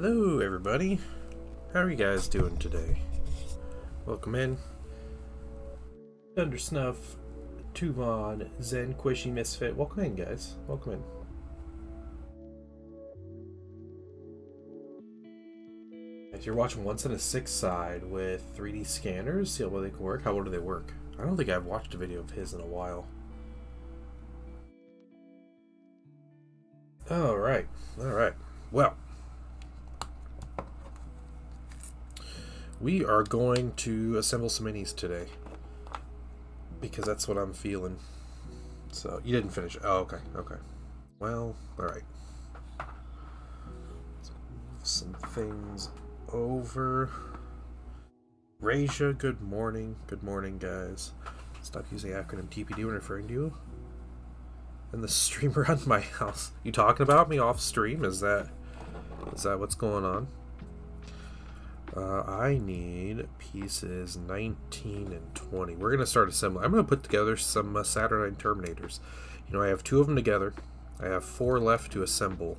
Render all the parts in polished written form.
Hello everybody, how are you guys doing today? Welcome in. Thundersnuff, Tuvon, Zen, Quishy, Misfit, welcome in guys, welcome in. If you're watching Once in a Six side with 3D scanners, see how well they can work. How well do they work? I don't think I've watched a video of his in a while. Alright, well, we are going to assemble some minis today because that's what I'm feeling. So you didn't finish. Oh, okay. Well, all right. Let's move some things over. Raja, good morning. Good morning, guys. Stop using acronym TPD when referring to you. And the stream around my house. You talking about me off stream? Is that what's going on? I need pieces 19 and 20. We're going to start assembling. I'm going to put together some Saturnine Terminators. You know, I have 2 of them together. I have 4 left to assemble.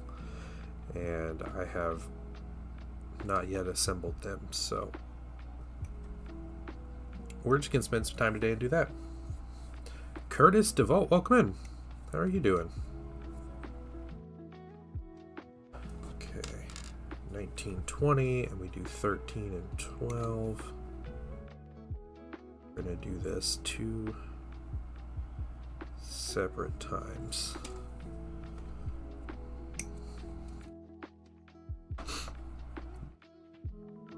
And I have not yet assembled them. So we're just going to spend some time today and do that. Curtis DeVault, welcome in. How are you doing? 1920, and we do 13 and 12. We're going to do this 2 separate times.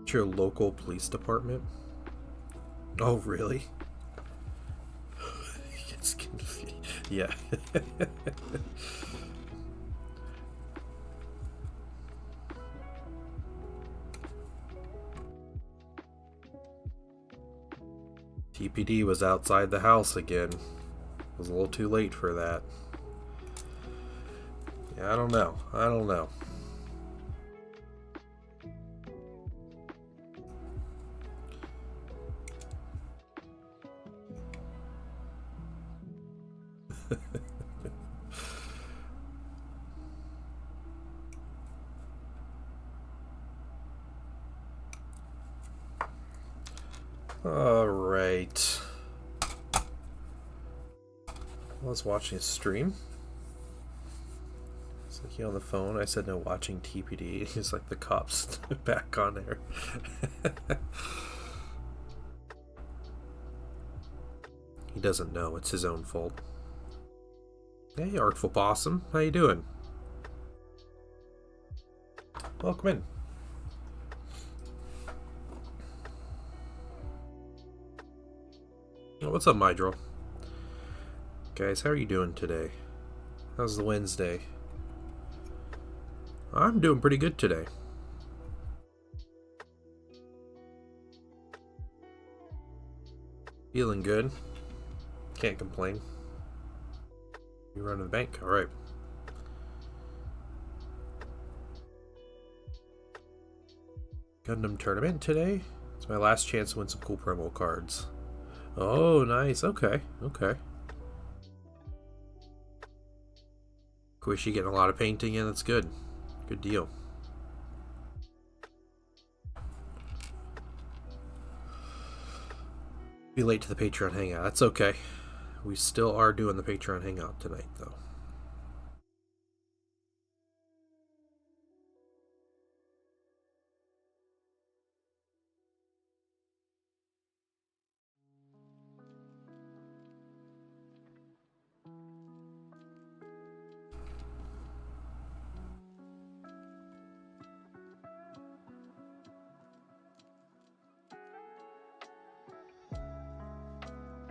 It's your local police department? Oh, really? It's confused. Yeah. TPD was outside the house again. It was a little too late for that. Yeah, I don't know. Alright. I was watching a stream. It's like he on the phone. I said no, watching TPD. He's like the cops back on there. He doesn't know. It's his own fault. Hey, Artful Possum. How you doing? Welcome in. Oh, what's up, Mydro? Guys, how are you doing today? How's the Wednesday? I'm doing pretty good today. Feeling good. Can't complain. You run to the bank? Alright. Gundam tournament today. It's my last chance to win some cool promo cards. Oh, nice. Okay. Quishy getting a lot of painting in. That's good. Good deal. Be late to the Patreon hangout. That's okay. We still are doing the Patreon hangout tonight, though.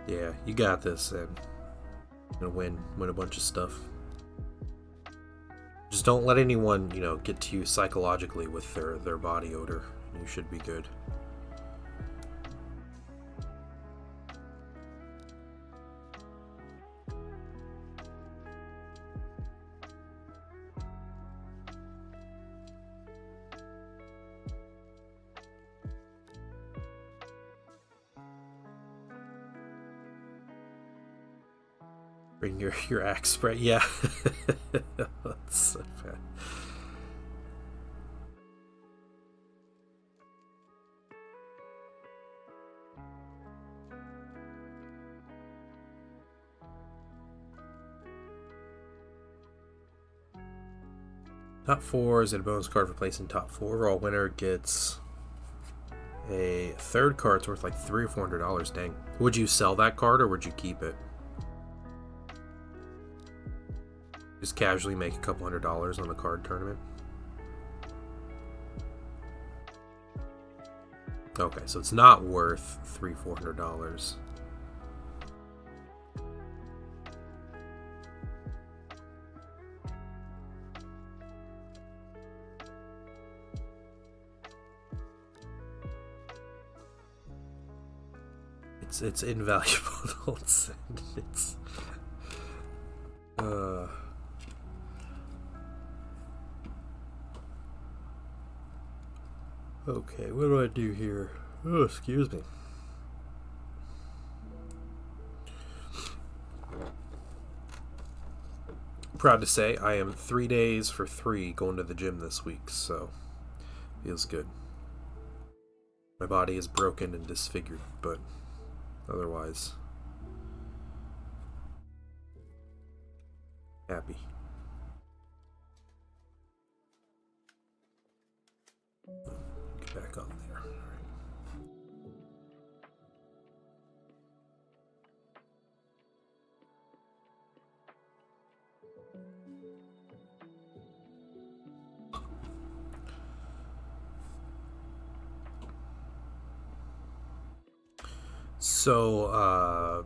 Yeah, you got this, and you're gonna win a bunch of stuff. Just don't let anyone, get to you psychologically with their body odor. You should be good. Bring your axe spray. Yeah. That's so bad. Top 4 is a bonus card for placing top 4. Overall winner gets a third card. It's worth like $300 or $400. Dang. Would you sell that card or would you keep it? Just casually make a couple $100 on a card tournament. Okay, so it's not worth $300-$400. It's invaluable. it's Okay, what do I do here? Oh, excuse me. Proud to say I am 3 days for 3 going to the gym this week, so feels good. My body is broken and disfigured, but otherwise happy. Get back on there. All right. So,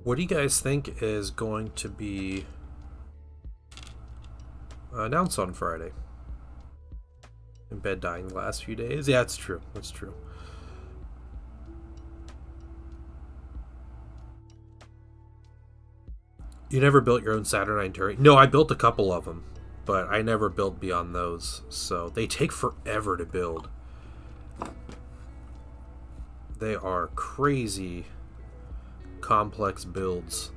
what do you guys think is going to be announced on Friday? In bed dying the last few days? Yeah, it's true. That's true. You never built your own Saturnine turret? No, I built a couple of them, but I never built beyond those. So they take forever to build. They are crazy complex builds,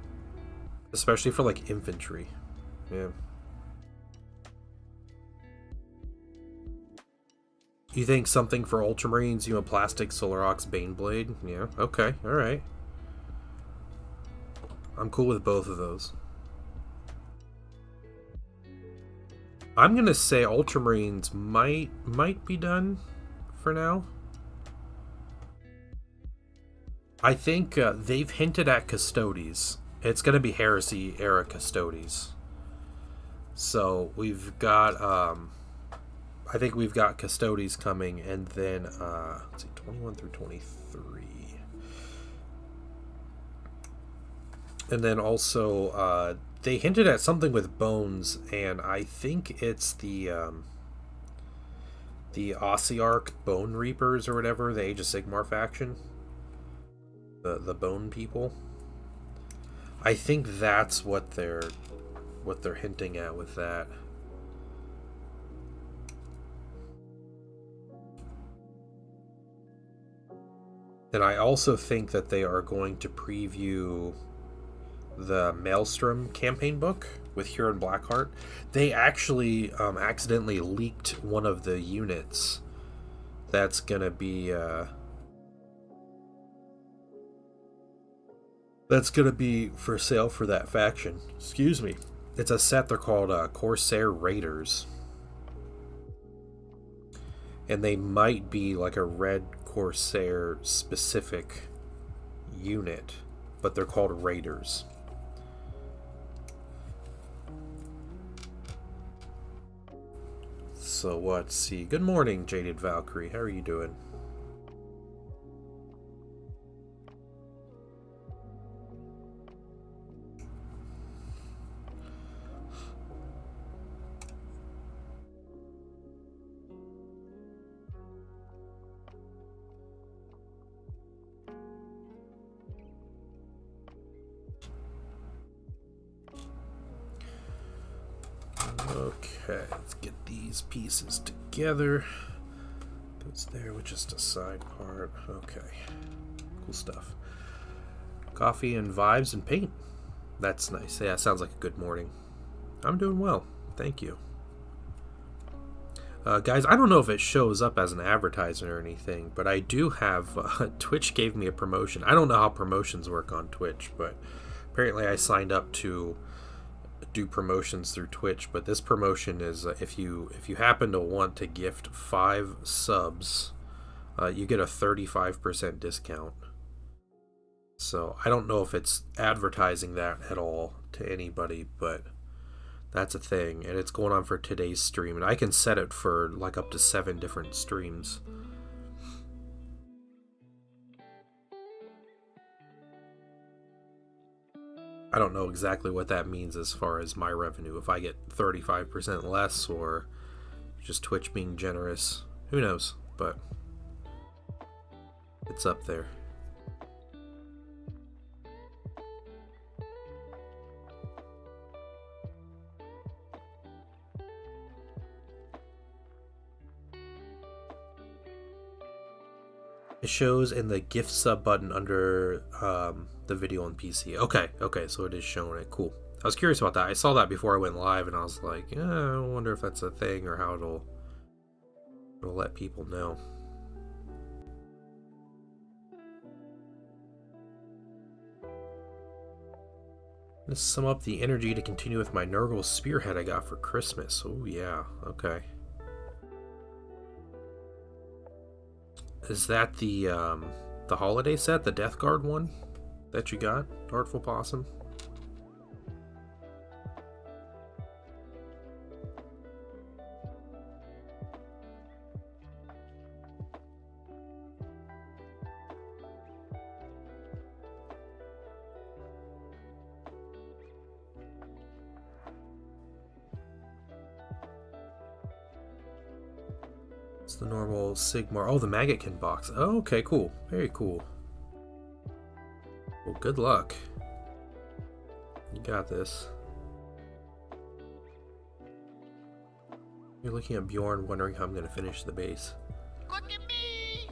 especially for like infantry. Yeah. You think something for Ultramarines, you know, plastic Solar Ox Baneblade? Yeah, okay, alright. I'm cool with both of those. I'm gonna say Ultramarines might be done for now. I think they've hinted at Custodes. It's gonna be Heresy era Custodes. So we've got I think we've got Custodes coming, and then let's see, 21 through 23. And then also they hinted at something with Bones, and I think it's the Ossiarch Bone Reapers or whatever, the Age of Sigmar faction. The Bone people. I think that's what they're hinting at with that. And I also think that they are going to preview the Maelstrom campaign book with Huron Blackheart. They actually accidentally leaked one of the units that's gonna be for sale for that faction. Excuse me. It's a set they're called Corsair Raiders. And they might be like a red Corsair specific unit, but they're called Raiders. So let's see. Good morning, Jaded Valkyrie. How are you doing? Okay, let's get these pieces together. Goes there with just a side part. Okay, cool stuff. Coffee and vibes and paint. That's nice. Yeah, sounds like a good morning. I'm doing well. Thank you. Guys, I don't know if it shows up as an advertisement or anything, but I do have... Twitch gave me a promotion. I don't know how promotions work on Twitch, but apparently I signed up to do promotions through Twitch, but this promotion is if you happen to want to gift 5 subs, you get a 35% discount. So I don't know if it's advertising that at all to anybody, but that's a thing, and it's going on for today's stream, and I can set it for like up to 7 different streams. I don't know exactly what that means as far as my revenue, if I get 35% less or just Twitch being generous. Who knows, but it's up there. It shows in the gift sub button under the video on PC. Okay, so it is showing it. Cool. I was curious about that. I saw that before I went live, and I was like, I wonder if that's a thing or how it'll let people know. Let's sum up the energy to continue with my Nurgle Spearhead I got for Christmas. Oh yeah, okay. Is that the holiday set, the Death Guard one that you got, Artful Possum? It's the normal Sigmar. Oh, the Maggotkin box. Oh, okay, cool. Very cool. Well, good luck. You got this. You're looking at Bjorn, wondering how I'm going to finish the base. Look at me!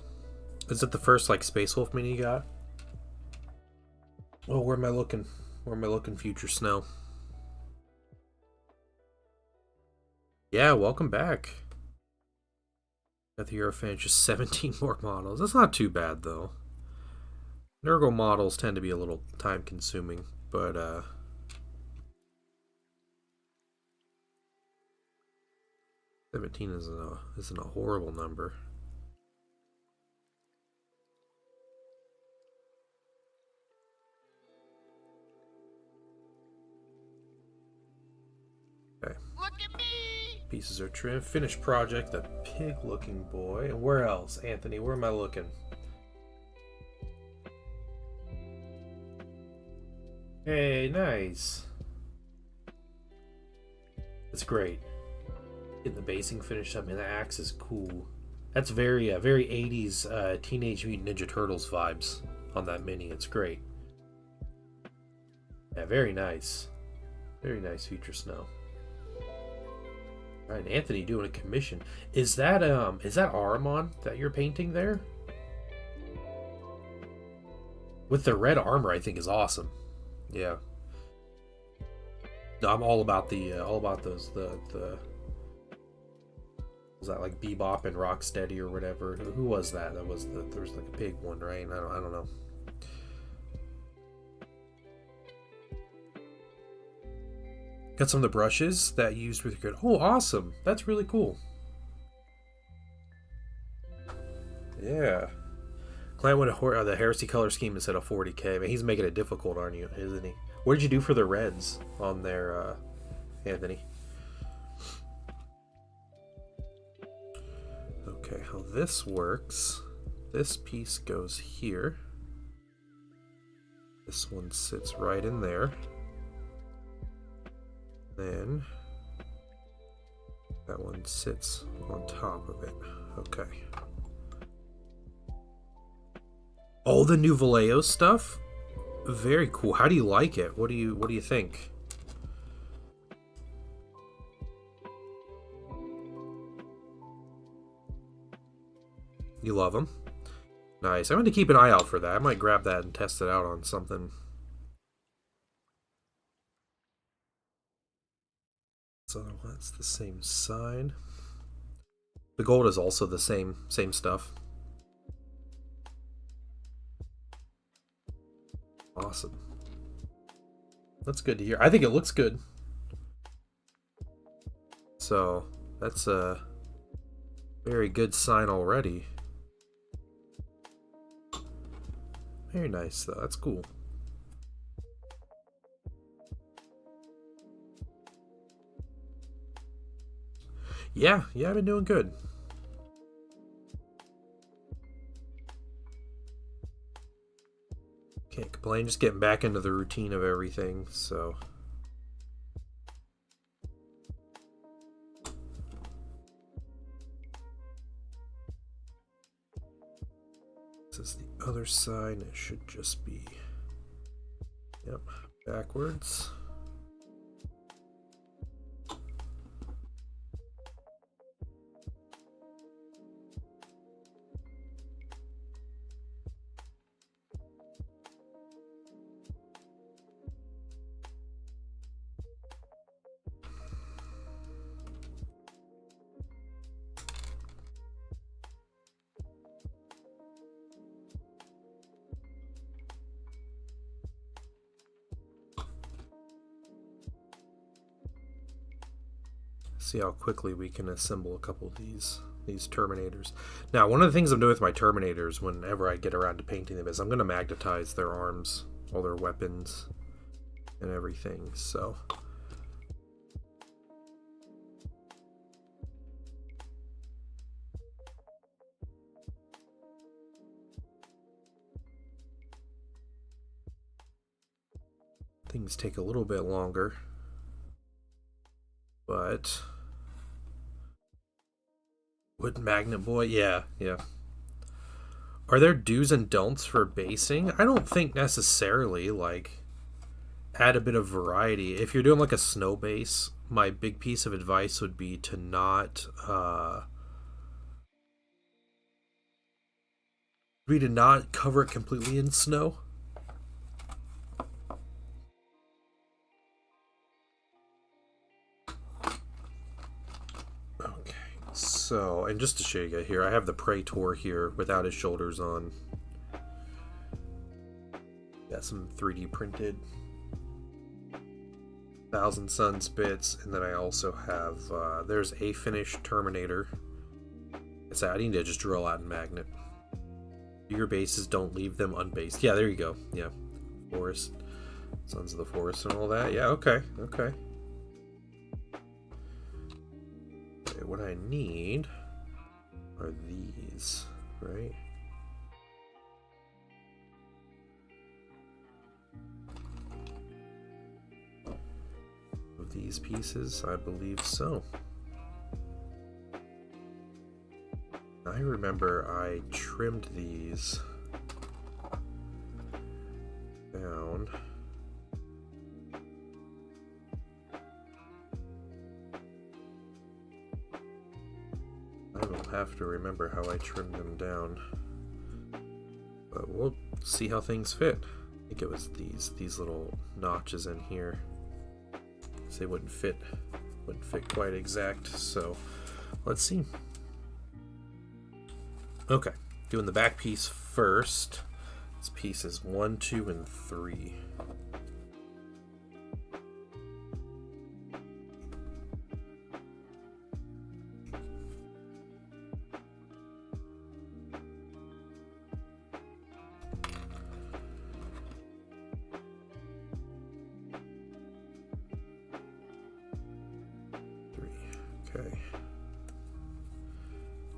Is it the first, like, Space Wolf mini you got? Oh, where am I looking? Where am I looking, Future Snow? Yeah, welcome back. Got the Eurofan, just 17 more models. That's not too bad, though. Nurgle models tend to be a little time-consuming, but, 17 isn't a horrible number. Okay. Look at me! Pieces are trimmed. Finished project, the pig-looking boy. And where else? Anthony, where am I looking? Hey, nice. That's great. Getting the basing finished up, and the axe is cool. That's very 80s Teenage Mutant Ninja Turtles vibes on that mini. It's great. Yeah, very nice. Very nice, Future Snow. Alright, Anthony doing a commission. Is that Ahriman that you're painting there? With the red armor, I think is awesome. Yeah. No, I'm all about those was that like Bebop and Rocksteady or whatever? Who was that? There was like a big one, right? I don't know. Got some of the brushes that you used with your good. Oh, awesome! That's really cool. Yeah. Client went the Heresy color scheme instead of 40k. Man, he's making it difficult, aren't you? Isn't he? What did you do for the reds on there, Anthony? Okay, how this works. This piece goes here. This one sits right in there. Then that one sits on top of it. Okay. Oh, the new Vallejo stuff? Very cool. How do you like it? What do you think? You love them? Nice. I'm going to keep an eye out for that. I might grab that and test it out on something. So that's the same side. The gold is also the same stuff. Awesome. That's good to hear. I think it looks good. So that's a very good sign already. Very nice though, that's cool. Yeah, I've been doing good. Can't complain, just getting back into the routine of everything, so. This is the other side, and it should just be, yep, backwards. See how quickly we can assemble a couple of these Terminators. Now, one of the things I'm doing with my Terminators whenever I get around to painting them is I'm going to magnetize their arms, all their weapons, and everything, so. Things take a little bit longer, but wood magnet boy, yeah. Are there do's and don'ts for basing? I don't think necessarily. Like, add a bit of variety. If you're doing like a snow base, my big piece of advice would be to not cover it completely in snow. So, and just to show you guys here, I have the Praetor here without his shoulders on. Got some 3D printed Thousand Suns bits, and then I also have, there's a finished Terminator. It's I need to just drill out and magnet. Your bases, don't leave them unbased. Yeah, there you go. Yeah, forest, Sons of the Forest and all that. Yeah, okay. What I need are these, right? Of these pieces, I believe so. I remember I trimmed these down. I will have to remember how I trimmed them down, but we'll see how things fit. I think it was these little notches in here. So they wouldn't fit quite exact. So let's see. Okay, doing the back piece first. This piece is 1, 2, and 3. Okay.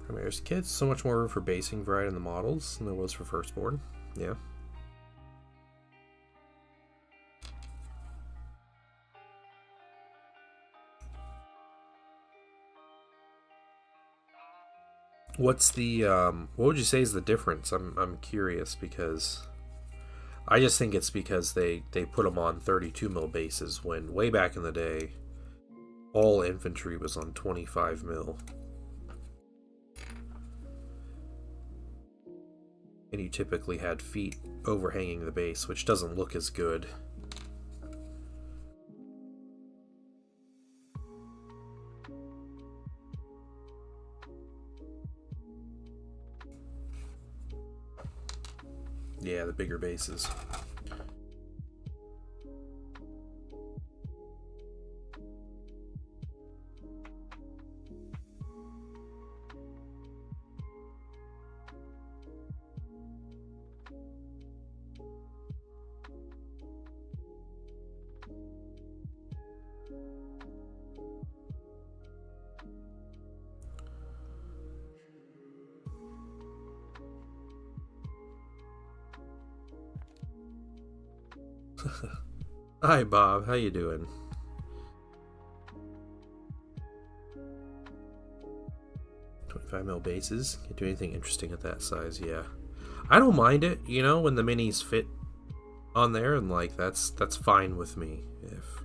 Primaris kits, so much more room for basing variety in the models than there was for Firstborn. Yeah. What's the what would you say is the difference? I'm curious, because I just think it's because they put them on 32 mil bases when way back in the day all infantry was on 25 mil. And you typically had feet overhanging the base, which doesn't look as good. Yeah, the bigger bases. Hi, Bob. How you doing? 25 mil bases. Can't do anything interesting at that size. Yeah, I don't mind it. You know, when the minis fit on there, and like that's fine with me. If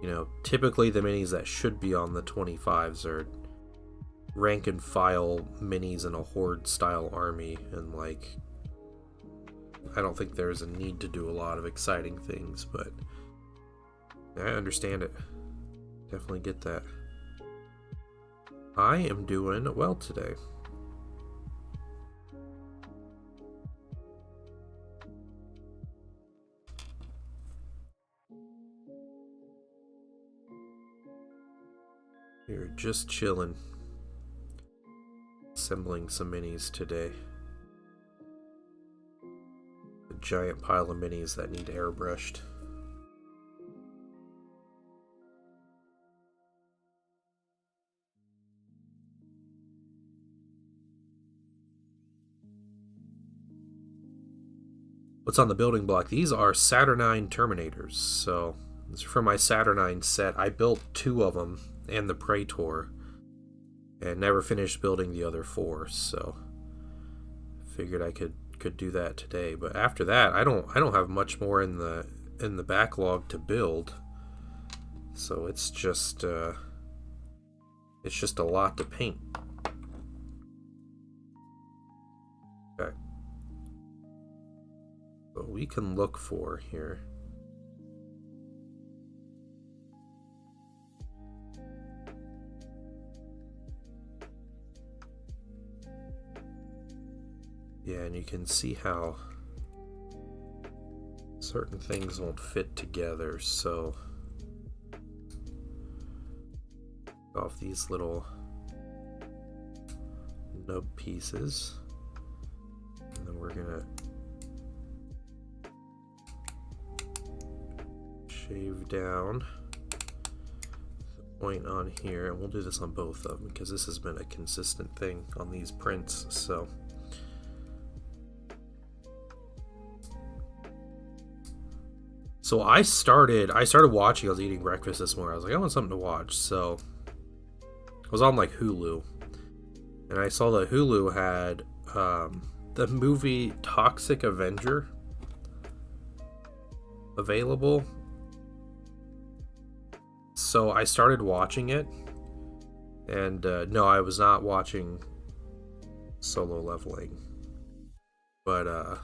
you know, typically the minis that should be on the 25s are rank and file minis in a horde style army, and like I don't think there's a need to do a lot of exciting things, but I understand it. Definitely get that. I am doing well today. We're just chilling. Assembling some minis today. A giant pile of minis that need airbrushed. What's on the building block? These are Saturnine Terminators. So, this is for my Saturnine set. I built 2 of them and the Praetor, and never finished building the other 4. So, figured I could do that today. But after that, I don't have much more in the backlog to build. So it's just a lot to paint. Okay. What we can look for here. Yeah, and you can see how certain things won't fit together, so off these little nub pieces, and then we're gonna shave down the point on here, and we'll do this on both of them because this has been a consistent thing on these prints. So I started watching. I was eating breakfast this morning. I was like, I want something to watch. So I was on like Hulu, and I saw that Hulu had the movie Toxic Avenger available. So I started watching it, and no, I was not watching Solo Leveling, but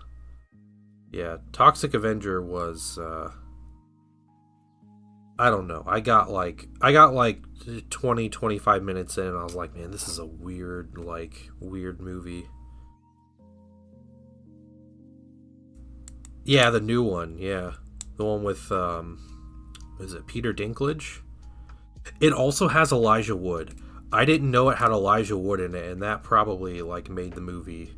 yeah, Toxic Avenger was I don't know. I got like 20-25 minutes in, and I was like, man, this is a weird movie. Yeah, the new one. Yeah, the one with is it Peter Dinklage? It also has Elijah Wood. I didn't know it had Elijah Wood in it, and that probably like made the movie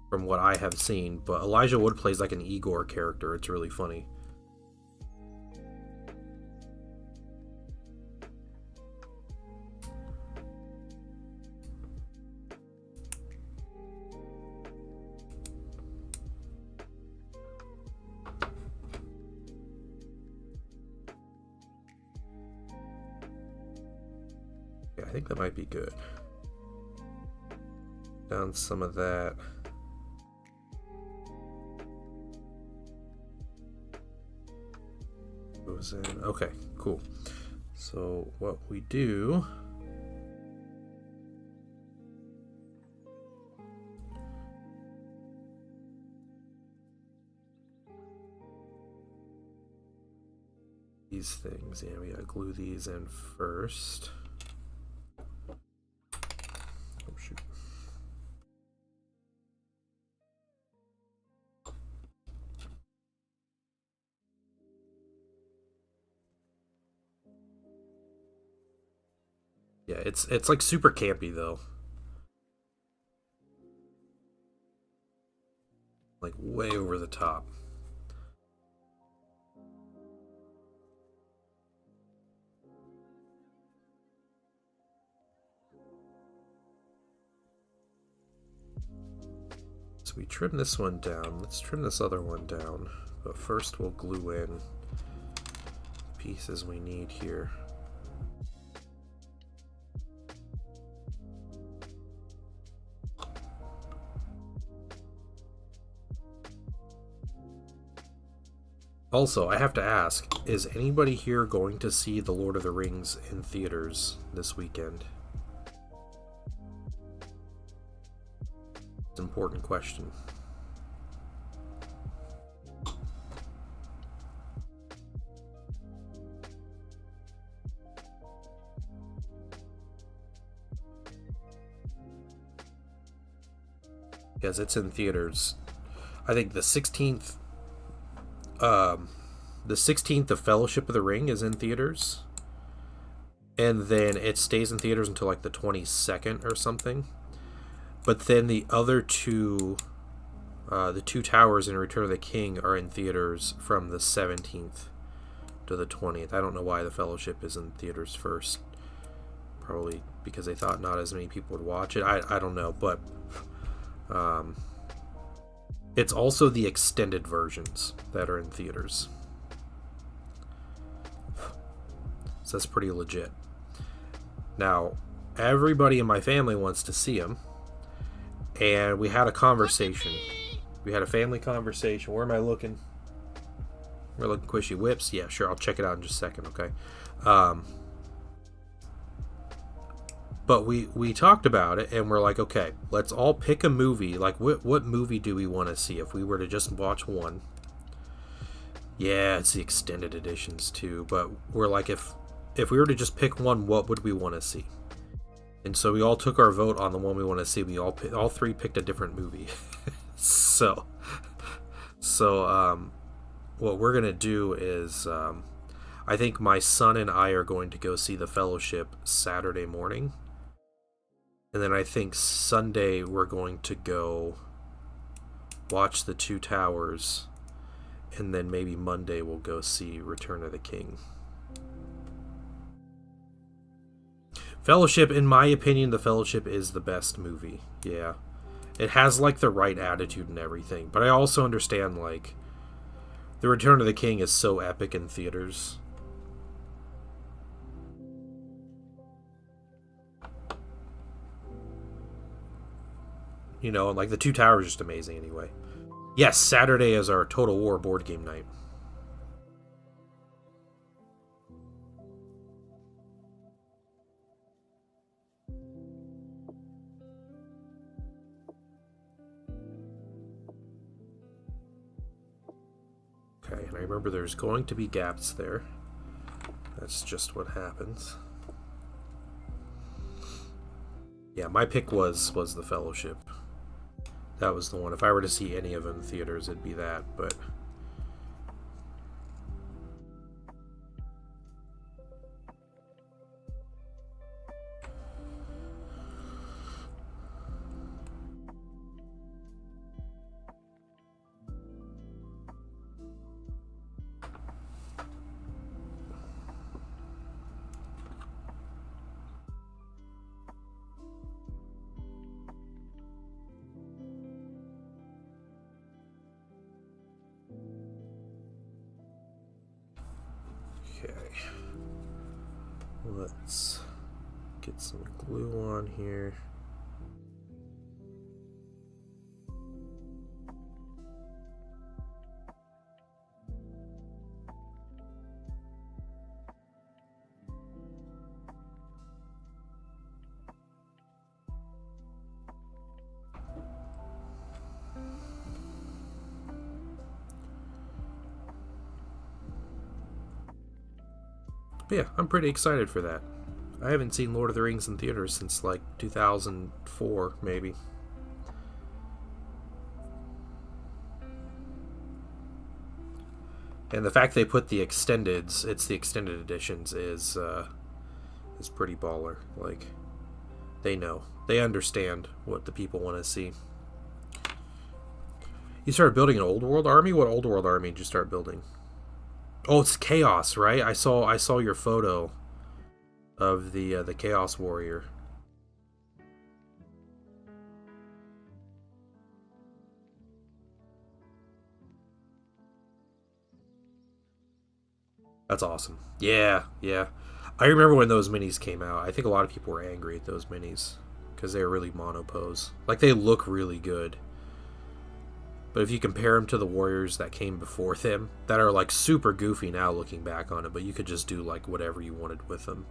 from what I have seen. But Elijah Wood plays like an Igor character. It's really funny. Yeah, I think that might be good. Down some of that. Goes in. Okay, cool. So what we do, these things, yeah, we gotta glue these in first. Oh shoot. Yeah, it's like super campy though. Like way over the top. So we trim this one down. Let's trim this other one down. But first we'll glue in pieces we need here. Also, I have to ask, is anybody here going to see The Lord of the Rings in theaters this weekend? It's an important question. Because it's in theaters. I think the 16th of Fellowship of the Ring is in theaters, and then it stays in theaters until like the 22nd or something. But then the other two, the Two Towers and Return of the King, are in theaters from the 17th to the 20th. I don't know why the Fellowship is in theaters first. Probably because they thought not as many people would watch it. I don't know, but it's also the extended versions that are in theaters. So that's pretty legit. Now, everybody in my family wants to see them. And we had a conversation. We had a family conversation. Where am I looking? We're looking Squishy Whips. Yeah, sure. I'll check it out in just a second, okay? But we talked about it, and we're like, okay, let's all pick a movie. Like, what movie do we want to see if we were to just watch one? Yeah, it's the extended editions, too. But we're like, if we were to just pick one, what would we want to see? And so we all took our vote on the one we want to see. We all three picked a different movie. So what we're gonna do is, I think my son and I are going to go see The Fellowship Saturday morning, and then I think Sunday we're going to go watch The Two Towers, and then maybe Monday we'll go see Return of the King. Fellowship, in my opinion, The Fellowship is the best movie. Yeah. It has, like, the right attitude and everything. But I also understand, like, The Return of the King is so epic in theaters. You know, and, like, The Two Towers is just amazing anyway. Yes, Saturday is our Total War board game night. Okay, and I remember there's going to be gaps there. That's just what happens. Yeah, my pick was The Fellowship. That was the one. If I were to see any of them in theaters, it'd be that, but... Let's get some glue on here. But yeah, I'm pretty excited for that. I haven't seen Lord of the Rings in theaters since like 2004, maybe. And the fact they put the extendeds, it's the extended editions, is pretty baller. Like, they know. They understand what the people want to see. You started building an Old World army? What Old World army did you start building? Oh, it's Chaos, right? I saw your photo of the Chaos Warrior. That's awesome. Yeah, yeah. I remember when those minis came out. I think a lot of people were angry at those minis because they were really monopose. Like they look really good, but if you compare them to the warriors that came before them, that are like super goofy now looking back on it, but you could just do like whatever you wanted with them.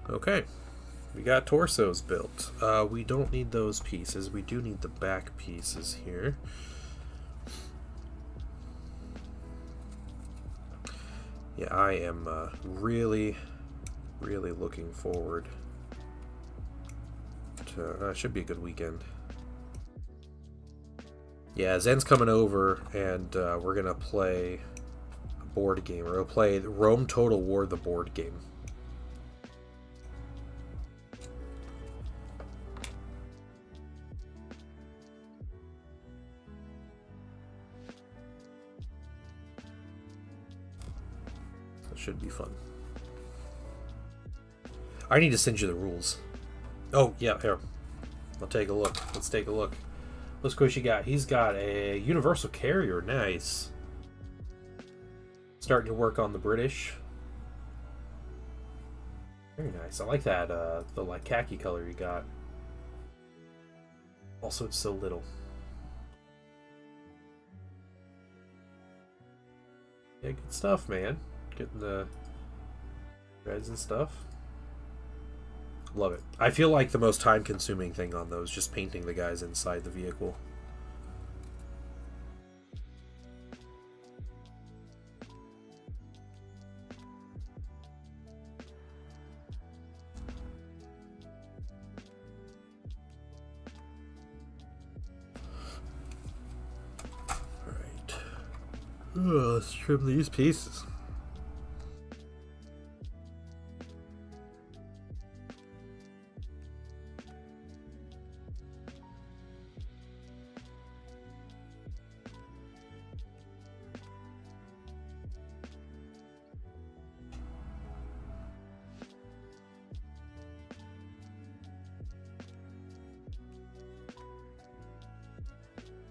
Okay, we got torsos built. We don't need those pieces. We do need the back pieces here. Yeah, I am really looking forward to... should be a good weekend. Yeah, Zen's coming over, and we're going to play a board game. We're going to play Rome Total War, the board game. Should be fun. I need to send you the rules. Oh, yeah, here. I'll take a look. Let's take a look. Let's see what you got. He's got a universal carrier. Nice. Starting to work on the British. Very nice. I like that, the like khaki color you got. Also, it's so little. Yeah, good stuff, man. Getting the reds and stuff. Love it. I feel like the most time-consuming thing on those just painting the guys inside the vehicle. Alright. Let's trim these pieces.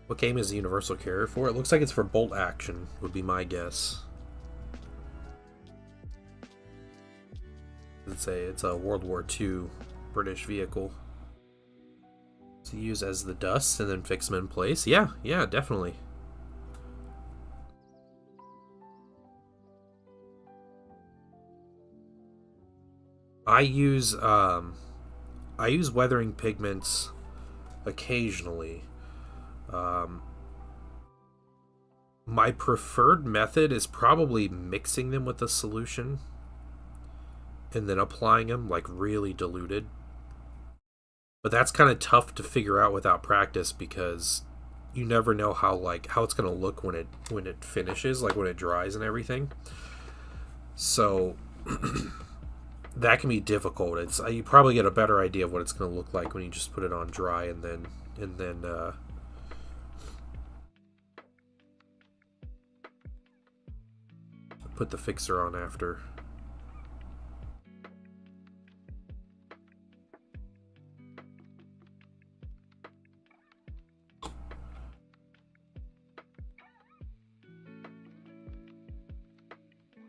What game is the universal carrier for? It looks like it's for bolt action, would be my guess. It's a World War II British vehicle. To use as the dust and then fix them in place. Yeah, definitely. I use weathering pigments occasionally. My preferred method is probably mixing them with a solution and then applying them like really diluted. But that's kind of tough to figure out without practice because you never know how it's going to look when it finishes, like when it dries and everything. So that can be difficult. You probably get a better idea of what it's going to look like when you just put it on dry and then put the fixer on after.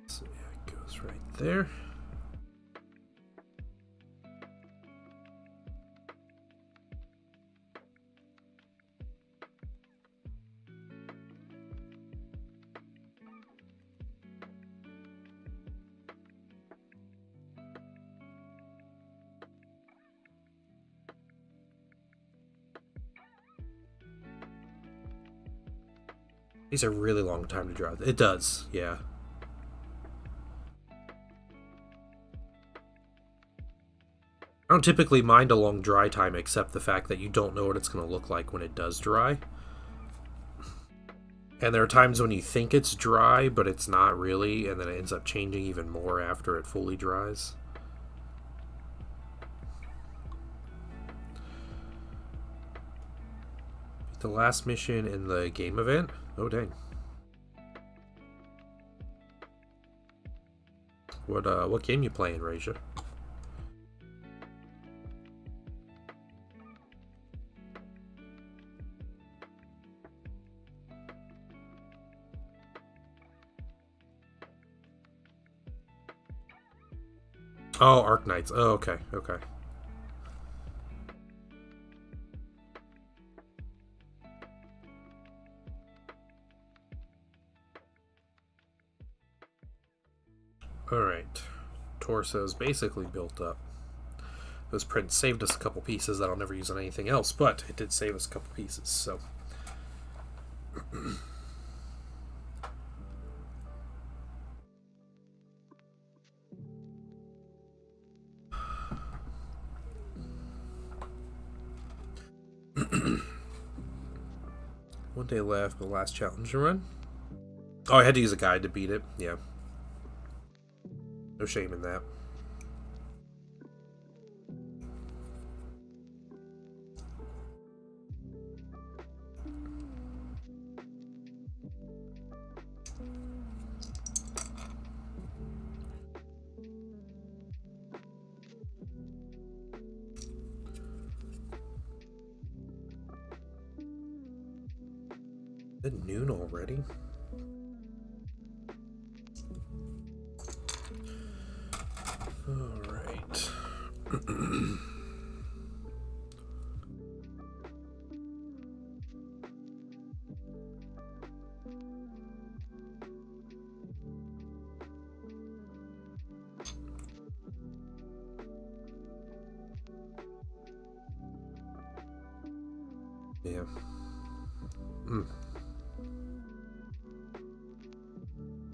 So yeah, it goes right there. These are a really long time to dry. It does, yeah. I don't typically mind a long dry time except the fact that you don't know what it's going to look like when it does dry. And there are times when you think it's dry, but it's not really, and then it ends up changing even more after it fully dries. The last mission in the game event? Oh, dang. What game you playing, Raja? Oh, Arc Knights. Oh, okay, okay. Alright. Torso's basically built up. Those prints saved us a couple pieces that I'll never use on anything else, but it did save us a couple pieces, so. One day left, the last challenge run. Oh, I had to use a guide to beat it. Yeah. No shame in that. Is it noon already? Alright. Yeah.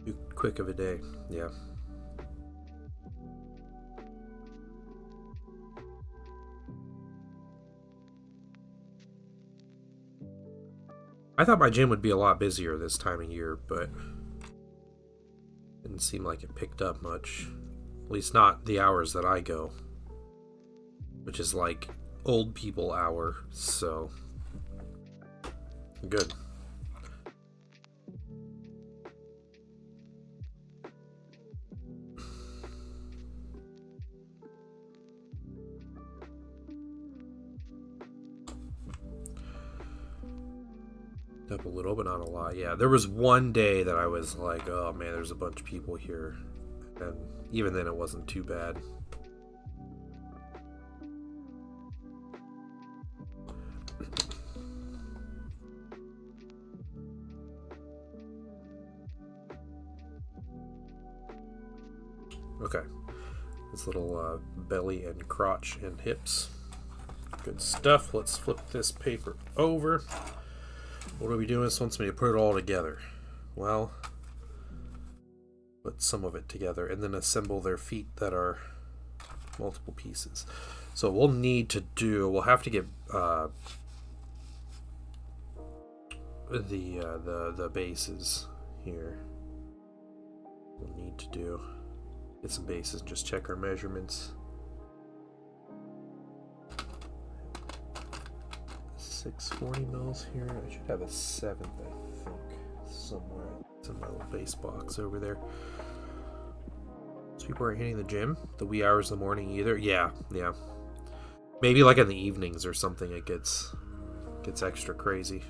Too quick of a day. Yeah. I thought my gym would be a lot busier this time of year, but didn't seem like it picked up much. At least not the hours that I go, which is like old people hour, so good. Up a little, but not a lot. Yeah, there was one day that I was like, oh man, there's a bunch of people here. And even then it wasn't too bad. Okay. This little belly and crotch and hips. Good stuff. Let's flip this paper over. What are we doing? This wants me to put it all together. Well, put some of it together and then assemble their feet that are multiple pieces. So we'll need to do, we'll have to get the bases here. We'll need to do, get some bases and just check our measurements. 640 mils here. I should have a 7th, I think, somewhere. It's in my little base box over there. So people aren't hitting the gym the wee hours of the morning either. Yeah. Maybe like in the evenings or something it gets extra crazy.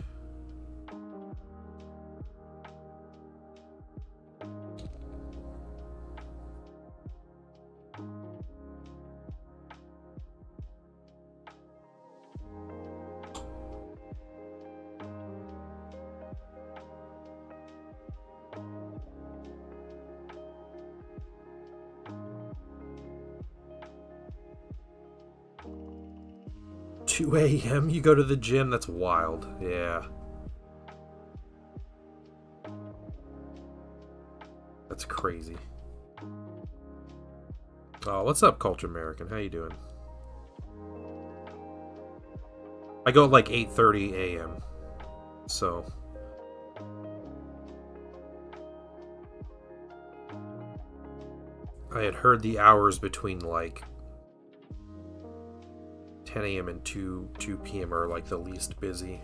2 a.m. you go to the gym? That's wild. Yeah. That's crazy. Oh, what's up, Culture American? How you doing? I go at like 8:30 a.m. So I had heard the hours between like 10 a.m. and 2 p.m. are like the least busy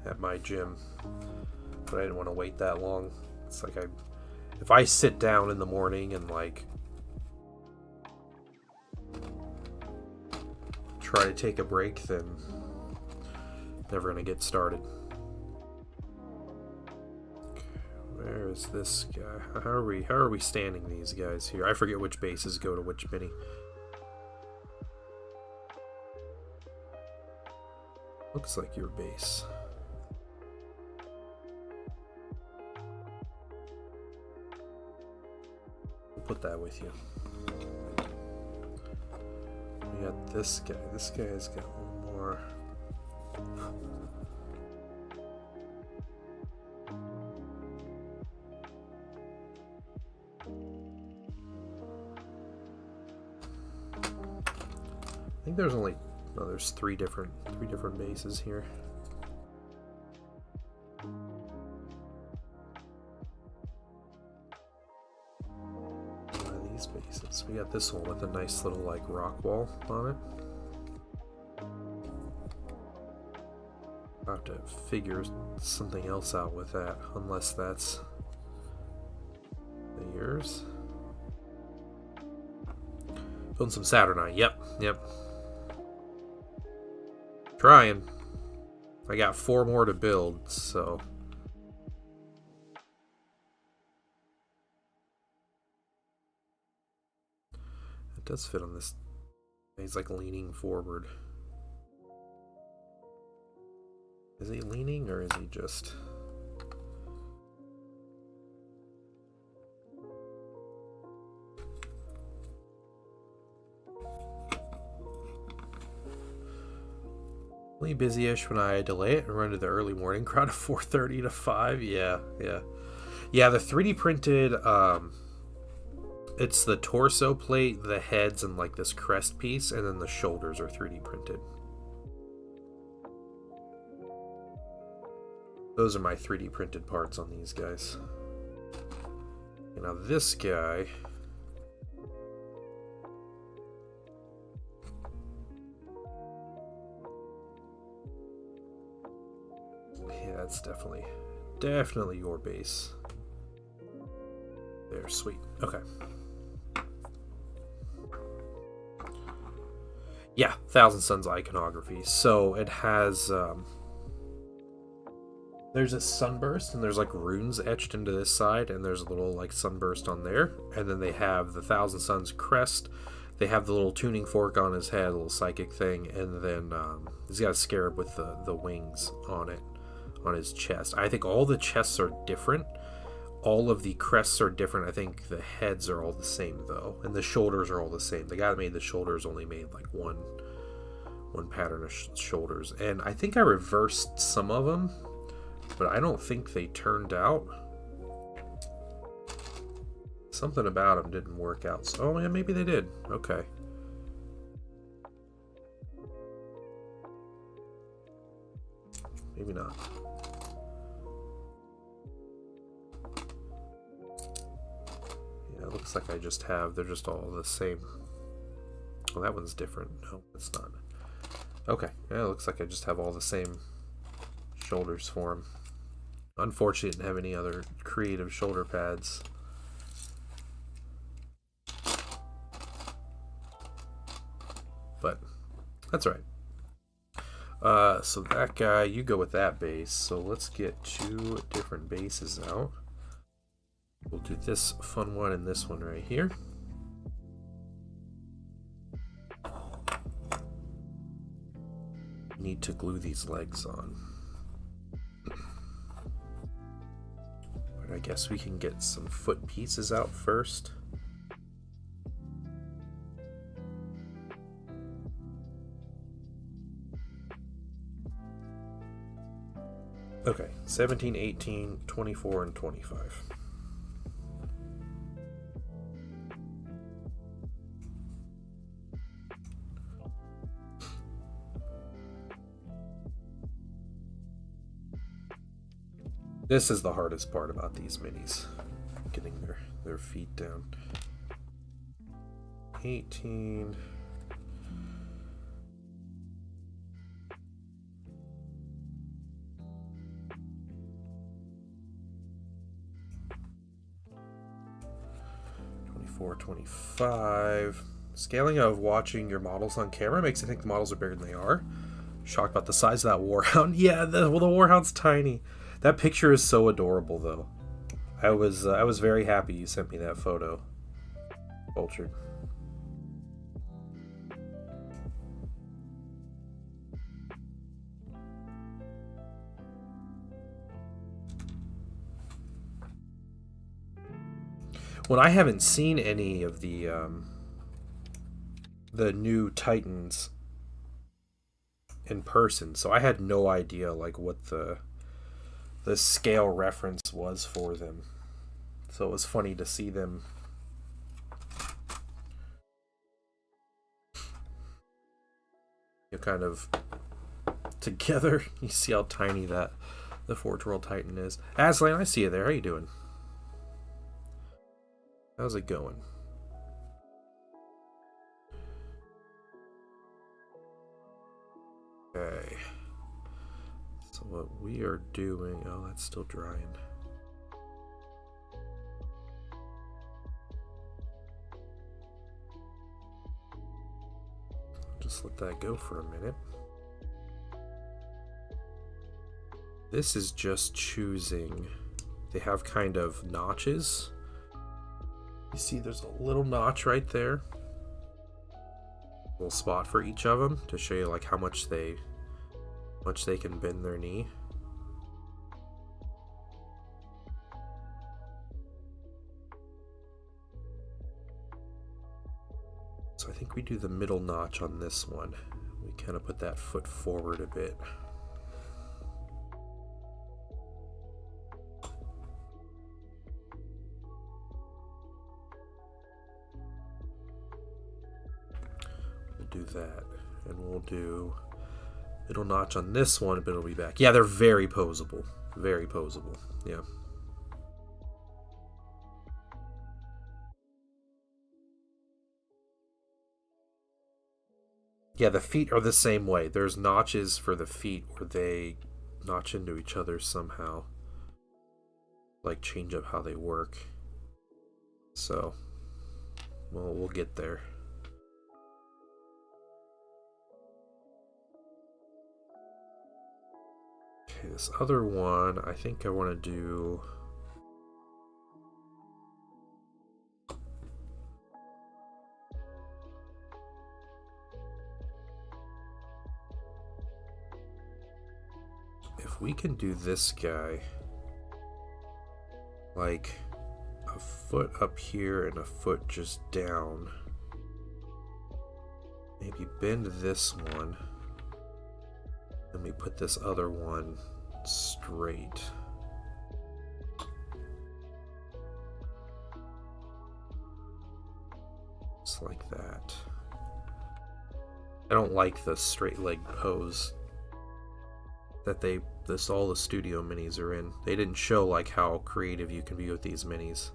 at my gym, but I didn't want to wait that long. It's like if I sit down in the morning and like try to take a break, then never gonna get started. Where Where's this guy? How are we standing these guys here? I forget which bases go to which mini. Looks like your base. We'll put that with you. We got this guy. This guy's got one more. I think there's only there's three different bases here. These bases. We got this one with a nice little like rock wall on it. I'll have to figure something else out with that, unless that's yours. Building some Saturnine. Yep. Trying. I got 4 more to build, so. It does fit on this. He's like leaning forward. Is he leaning or is he just... busy-ish when I delay it and run to the early morning crowd of 4:30 to 5. Yeah. The 3D printed, it's the torso plate, the heads, and like this crest piece, and then the shoulders are 3D printed. Those are my 3D printed parts on these guys. And now this guy... That's definitely your base. There, sweet. Okay. Yeah, Thousand Suns iconography. So it has there's a sunburst and there's like runes etched into this side, and there's a little like sunburst on there, and then they have the Thousand Suns crest. They have the little tuning fork on his head, a little psychic thing, and then he's got a scarab with the wings on it. On his chest. I think all the chests are different. All of the crests are different. I think the heads are all the same though, and the shoulders are all the same. The guy that made the shoulders only made like one pattern of shoulders, and I think I reversed some of them, but I don't think they turned out. Something about them didn't work out. So, oh yeah, maybe they did. Okay. Maybe not. It looks like I just have, they're just all the same. Well, that one's different. No, it's not. Okay, yeah, it looks like I just have all the same shoulders for him. Unfortunately, I didn't have any other creative shoulder pads. But that's right. So that guy, you go with that base. So let's get 2 different bases out. We'll do this fun one and this one right here. Need to glue these legs on. But I guess we can get some foot pieces out first. Okay, 17, 18, 24, and 25. This is the hardest part about these minis, getting their feet down. 18. .24, 25. Scaling of watching your models on camera makes you think the models are bigger than they are. Shocked about the size of that Warhound. Yeah, the Warhound's tiny. That picture is so adorable, though. I was very happy you sent me that photo, Vulture. Well, I haven't seen any of the new Titans in person, so I had no idea like what the scale reference was for them. So it was funny to see them kind of together. You see how tiny that the Forge World Titan is. Aslan, I see you there. How you doing? How's it going? Okay. So what we are doing... Oh, that's still drying. Just let that go for a minute. This is just choosing... They have kind of notches. You see there's a little notch right there. A little spot for each of them to show you like how much they can bend their knee. So I think we do the middle notch on this one. We kind of put that foot forward a bit. We'll do that. And we'll do middle notch on this one, but it'll be back. Yeah, they're very posable. Very posable. Yeah. Yeah, the feet are the same way. There's notches for the feet where they notch into each other somehow. Like change up how they work. So, well, we'll get there. Okay, this other one, I think I want to do... If we can do this guy, like a foot up here and a foot just down, maybe bend this one, and we put this other one straight. Just like that. I don't like the straight leg pose that all the studio minis are in. They didn't show like how creative you can be with these minis.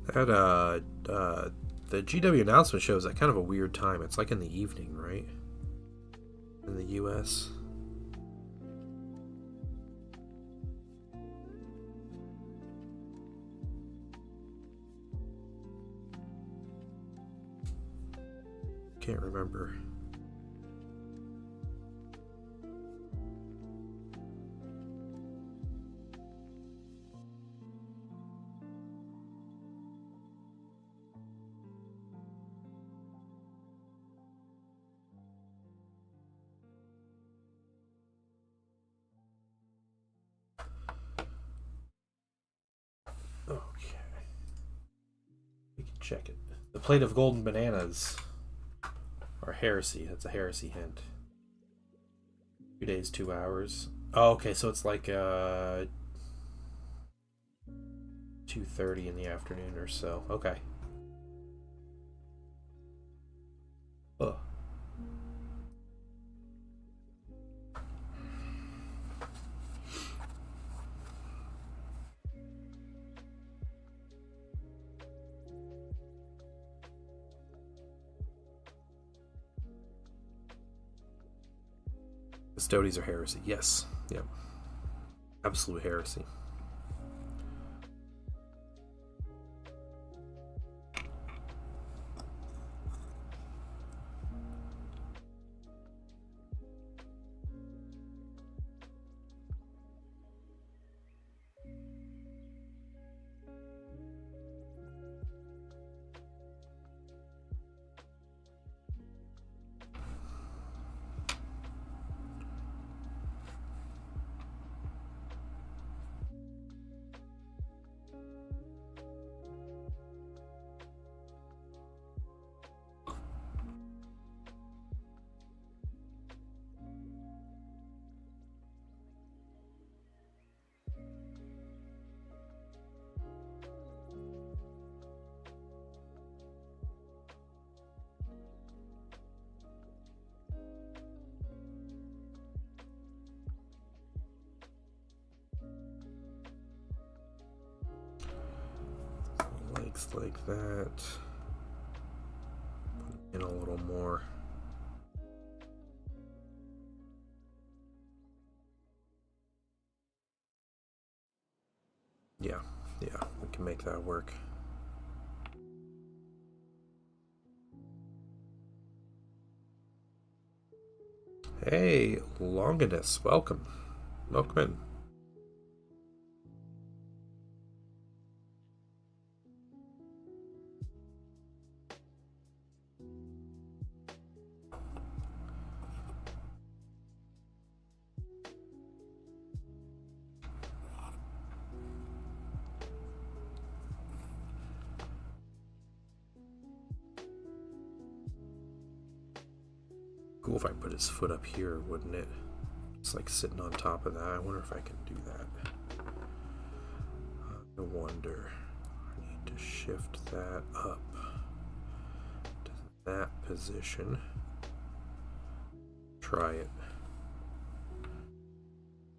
That the GW announcement shows at kind of a weird time. It's like in the evening, right? In the US. Can't remember. Okay. We can check it. The plate of golden bananas. Or heresy. That's a heresy hint. 2 days, 2 hours. Oh, okay, so it's like 2:30 in the afternoon or so. Okay. Ugh. Custodies are heresy. Yes. Yep. Absolute heresy. Legs like that. Put in a little more. Yeah, we can make that work. Hey, Longinus, welcome. Welcome in. Cool if I put his foot up here, wouldn't it? It's like sitting on top of that. I wonder if I can do that. I wonder. I need to shift that up to that position. Try it.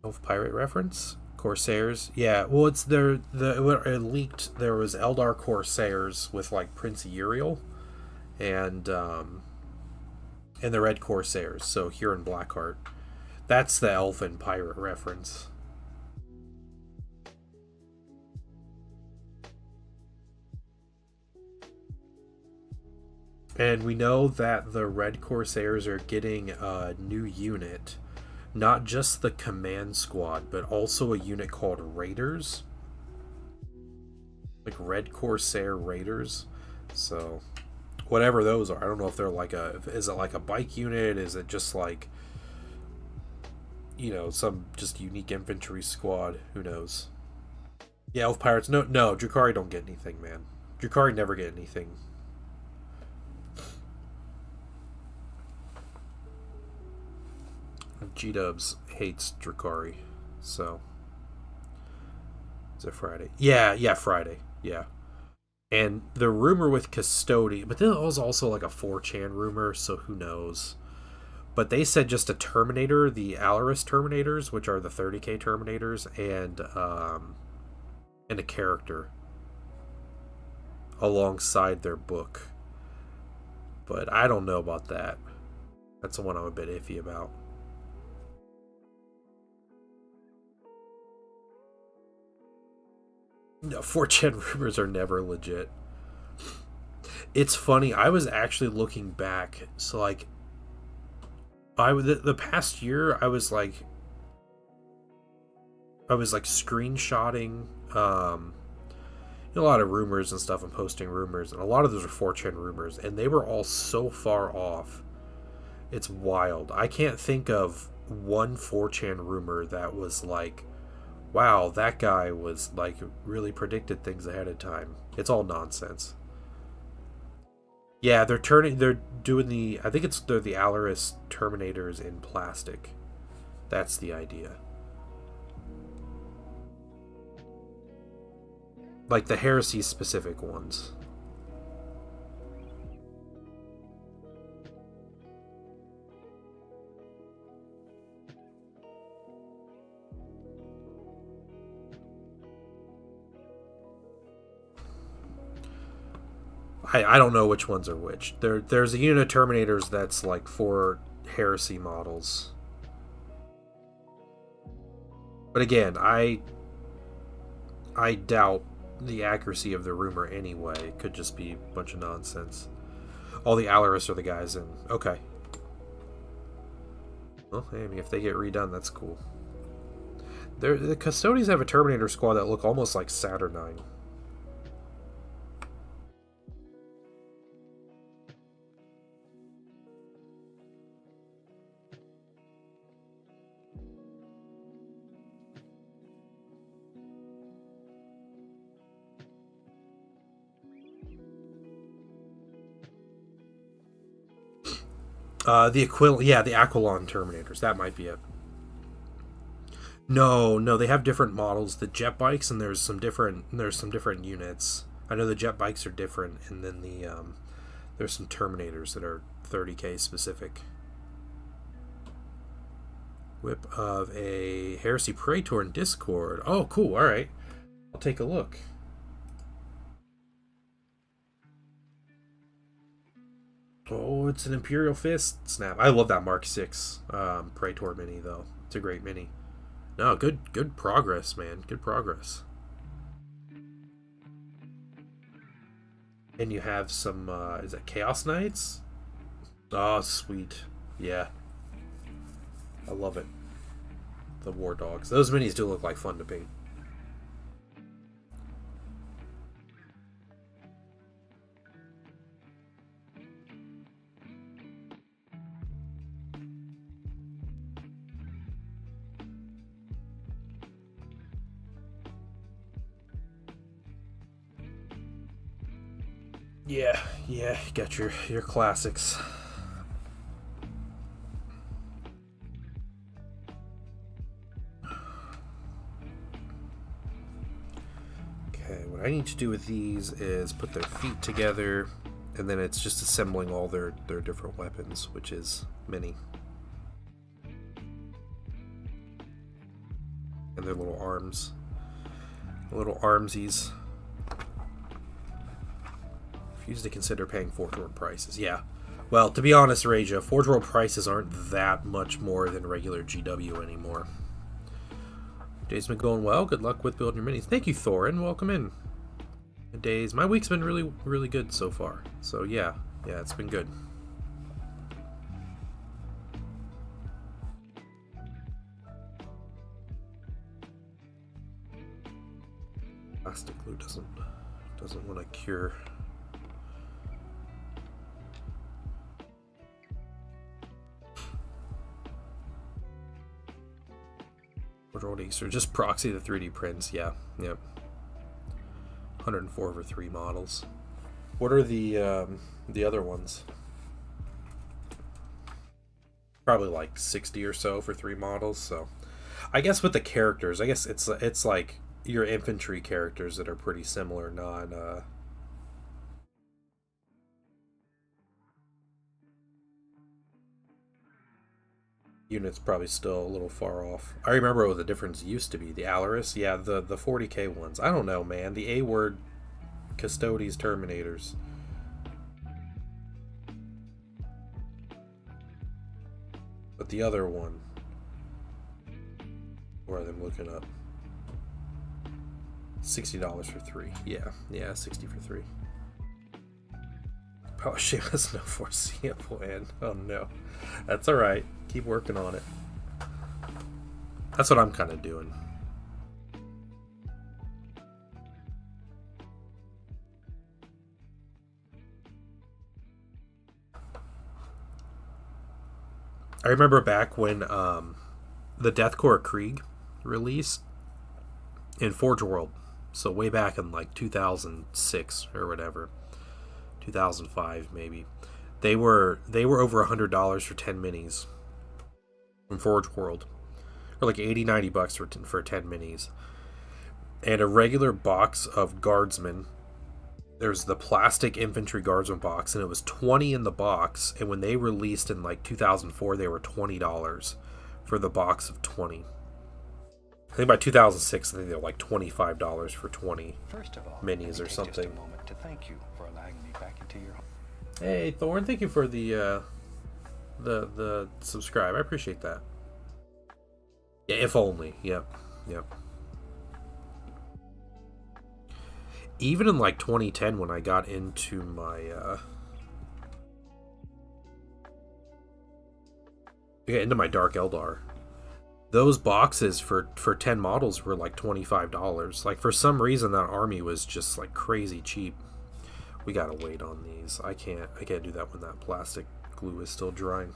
Elf pirate reference? Corsairs? Yeah, well, it's it leaked. There was Eldar Corsairs with like Prince Uriel and the Red Corsairs, so Huron Blackheart. That's the elfin pirate reference. And we know that the Red Corsairs are getting a new unit. Not just the command squad, but also a unit called Raiders. Like Red Corsair Raiders. So whatever those are. I don't know if they're like is it like a bike unit? Is it just like, some just unique infantry squad? Who knows? Yeah, Elf Pirates. No, Drukhari don't get anything, man. Drukhari never get anything. G-Dubs hates Drukhari, so. Is it Friday? Yeah, Friday. Yeah. And the rumor with Custody, but there was also like a 4chan rumor, so who knows? But they said just a Terminator, the Alaris Terminators, which are the 30k Terminators, and a character. alongside their book. But I don't know about that. That's the one I'm a bit iffy about. No, 4chan rumors are never legit. It's funny. I was actually looking back. So like, the past year, I was like screenshotting a lot of rumors and stuff and posting rumors, and a lot of those are 4chan rumors, and they were all so far off. It's wild. I can't think of one 4chan rumor that was like, wow, that guy was like really predicted things ahead of time. It's all nonsense. Yeah, they're doing I think they're the Alaris Terminators in plastic. That's the idea. Like the Heresy specific ones. I don't know which ones are which. There's a unit of Terminators that's like for Heresy models. But again, I doubt the accuracy of the rumor anyway. It could just be a bunch of nonsense. All the Alaris are the guys in. Okay. Well, hey, I mean, if they get redone, that's cool. The Custodians have a Terminator squad that look almost like Saturnine. The Aquilon, yeah, the Aquilon Terminators. That might be it. No, they have different models. The jet bikes, and there's some different units. I know the jet bikes are different, and then there's some Terminators that are 30k specific. Whip of a Heresy Praetor in Discord. Oh, cool. All right, I'll take a look. Oh, it's an Imperial Fist snap. I love that Mark 6 Praetor mini though. It's a great mini. No, good progress, man. Good progress. And you have some is it Chaos Knights? Oh, sweet. Yeah. I love it. The War Dogs. Those minis do look like fun to paint. Yeah, get your classics. Okay, what I need to do with these is put their feet together, and then it's just assembling all their different weapons, which is many. And their little arms. Little armsies. Refuse to consider paying Forge World prices. Yeah. Well, to be honest, Raja, Forge World prices aren't that much more than regular GW anymore. Day's been going well. Good luck with building your minis. Thank you, Thorin. Welcome in. Days. My week's been really, really good so far. So yeah, it's been good. Plastic glue doesn't want to cure. Or just proxy the 3D prints. Yeah, yep. 104 over 3 models. What are the other ones? Probably like 60 or so for 3 models. So, I guess with the characters, I guess it's like your infantry characters that are pretty similar, not units probably still a little far off. I remember what the difference used to be. The Alaris, yeah, the 40k ones. I don't know, man. The A word Custodes Terminators. But the other one, where I'm looking up, $60 for 3. Yeah, 60 for 3. Power Shape has no foreseeable end. Oh no, that's all right. Keep working on it. That's what I'm kind of doing. I remember back when the Deathcore Krieg released in Forge World, so way back in like 2006 or whatever, 2005 maybe. They were over $100 for 10 minis from Forge World, or like $80-$90 for 10 minis, and a regular box of Guardsmen. There's the plastic infantry guardsman box, and it was 20 in the box. And when they released in like 2004, they were $20 for the box of 20. I think by 2006, I think they were like $25 for 20 minis or something. Just a moment to thank you for allowing me back into your home. Hey Thorn, thank you for the subscribe. I appreciate that. Yeah, if only. Yep. Even in like 2010, when I got into my Dark Eldar, those boxes for 10 models were like $25. Like, for some reason that army was just like crazy cheap. We gotta wait on these. I can't do that when that plastic glue is still drying.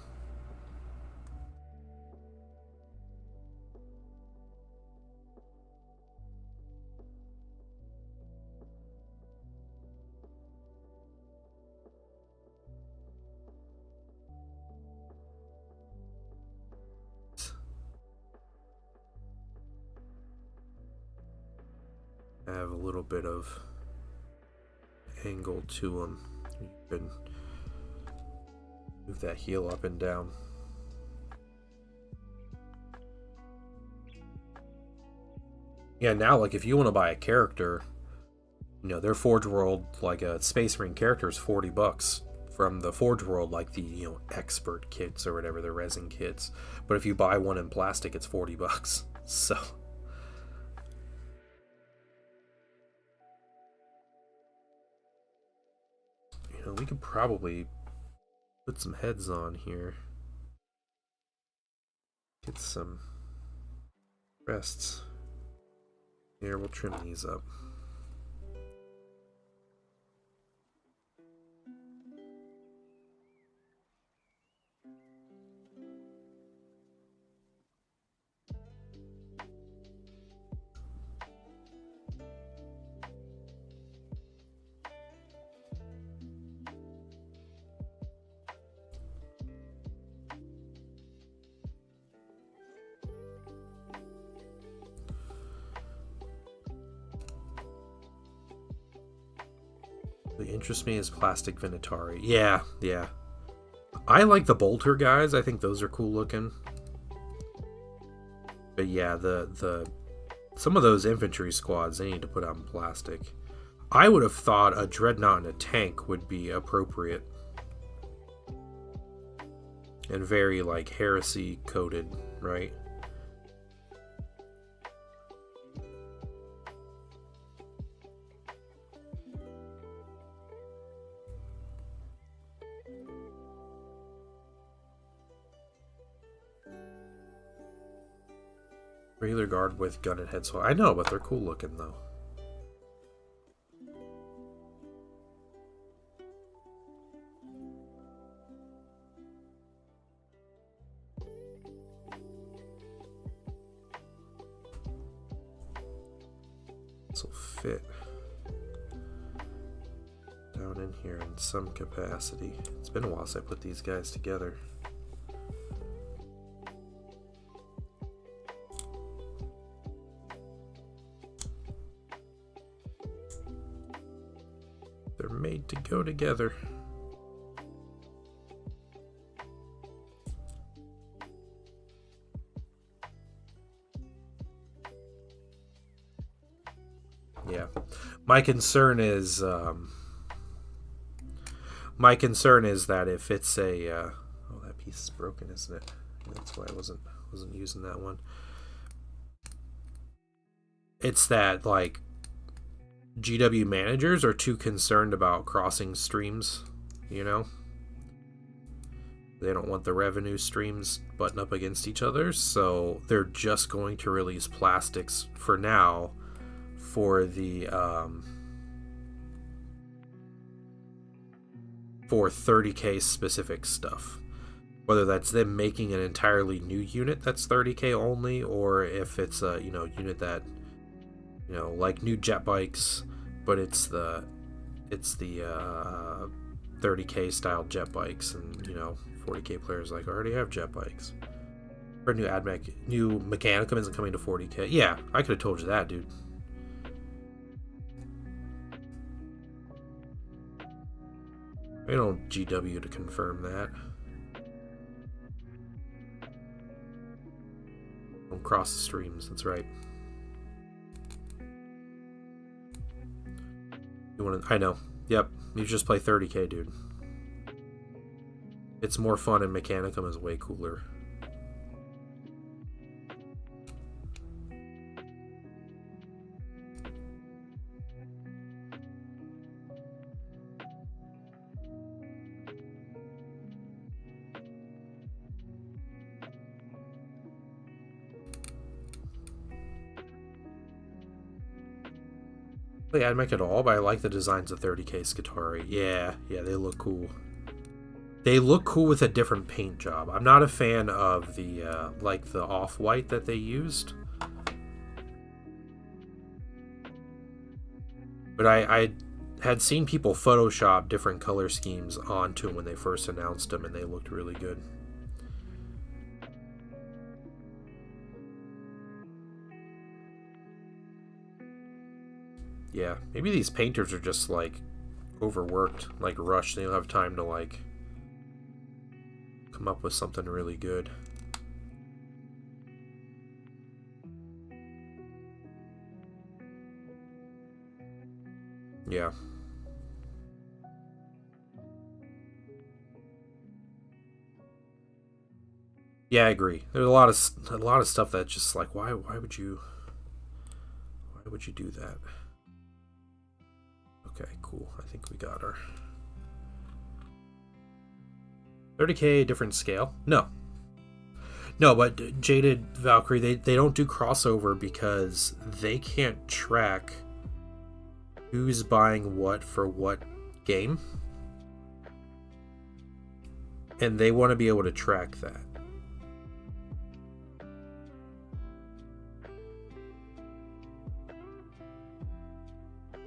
Have a little bit of angle to them. You can move that heel up and down. Yeah, now, like, if you want to buy a character, you know, their Forge World, like a Space Marine character, is $40 from the Forge World, like the, you know, expert kits or whatever, the resin kits. But if you buy one in plastic, it's $40. So we could probably put some heads on here. Get some rests. Here, we'll trim these up. What interests me is plastic Venatari. Yeah. I like the bolter guys. I think those are cool looking. But yeah, the some of those infantry squads, they need to put out in plastic. I would have thought a dreadnought and a tank would be appropriate. And very, like, heresy coated, right? Regular guard with gun and head swap. I know, but they're cool looking though. This will fit down in here in some capacity. It's been a while since I put these guys together. They're made to go together. Yeah. My concern is that if it's a oh, that piece is broken, isn't it? That's why I wasn't using that one. It's that like GW managers are too concerned about crossing streams, you know? They don't want the revenue streams button up against each other, so they're just going to release plastics for now for the for 30k specific stuff. Whether that's them making an entirely new unit that's 30k only, or if it's a unit that like new jet bikes, but it's the 30k style jet bikes, and 40k players like already have jet bikes. Or new Mechanicum isn't coming to 40k. Yeah, I could have told you that, dude. I don't GW to confirm that. Don't cross the streams, that's right. I know. Yep, you just play 30k, dude. It's more fun, and Mechanicum is way cooler. Play AdMech at all, but I like the designs of 30k Skitarii. Yeah, they look cool. They look cool with a different paint job. I'm not a fan of the like the off-white that they used, but I had seen people Photoshop different color schemes onto them when they first announced them, and they looked really good. Yeah, maybe these painters are just like overworked, like rushed. They don't have time to like come up with something really good. Yeah. Yeah, I agree. There's a lot of stuff that's just like, why would you do that? Okay, cool. I think we got our 30k different scale. No, but Jaded Valkyrie, they don't do crossover because they can't track who's buying what for what game, and they want to be able to track that.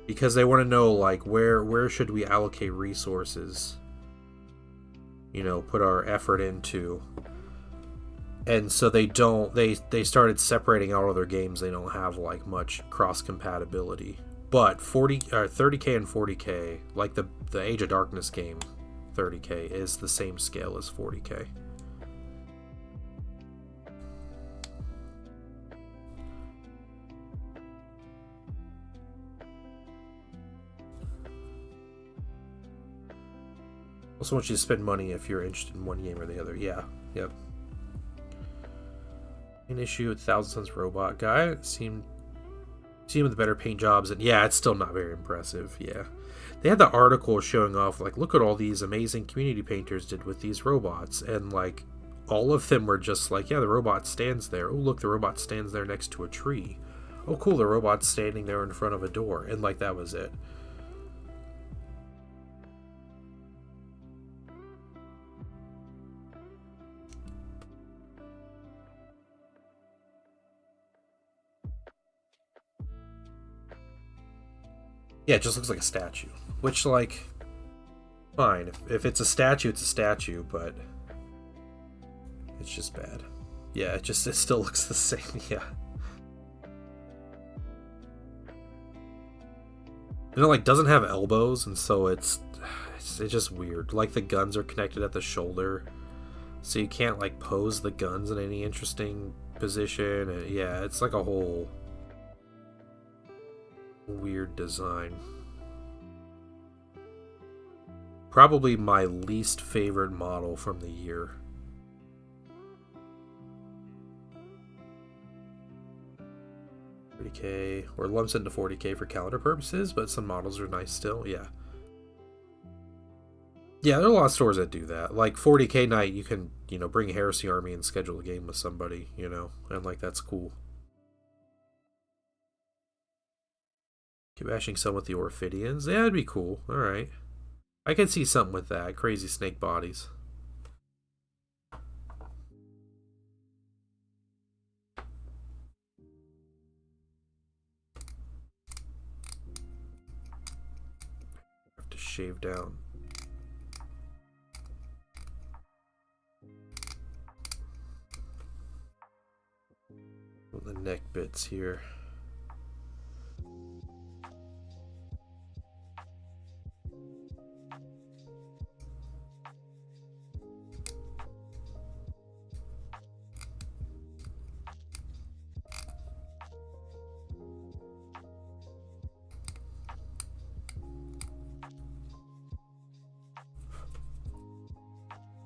Because they want to know, like, where should we allocate resources, put our effort into. And so they started separating out other games. They don't have like much cross compatibility. But 30k and 40k, like the Age of Darkness game 30k is the same scale as 40k. Also want you to spend money if you're interested in one game or the other. Yeah, yep. An issue with Thousand Suns Robot guy seemed with the better paint jobs, and yeah, it's still not very impressive. Yeah, they had the article showing off like, look at all these amazing community painters did with these robots, and like all of them were just like, yeah, the robot stands there. Oh, look, the robot stands there next to a tree. Oh, cool, the robot's standing there in front of a door, and like that was it. Yeah, it just looks like a statue. Which, like, fine. If it's a statue, it's a statue, but it's just bad. Yeah, it still looks the same, yeah. It like doesn't have elbows, and so it's just weird. Like the guns are connected at the shoulder, so you can't like pose the guns in any interesting position. And yeah, it's like a whole. weird design. Probably my least favorite model from the year. $40K, or lumps into $40K for calendar purposes, but some models are nice still. Yeah. Yeah, there are a lot of stores that do that. Like $40K night, you can, bring a Heresy Army and schedule a game with somebody, and like that's cool. Keep bashing some with the Orphidians. Yeah, that'd be cool. Alright. I can see something with that. Crazy snake bodies. Have to shave down. The neck bits here.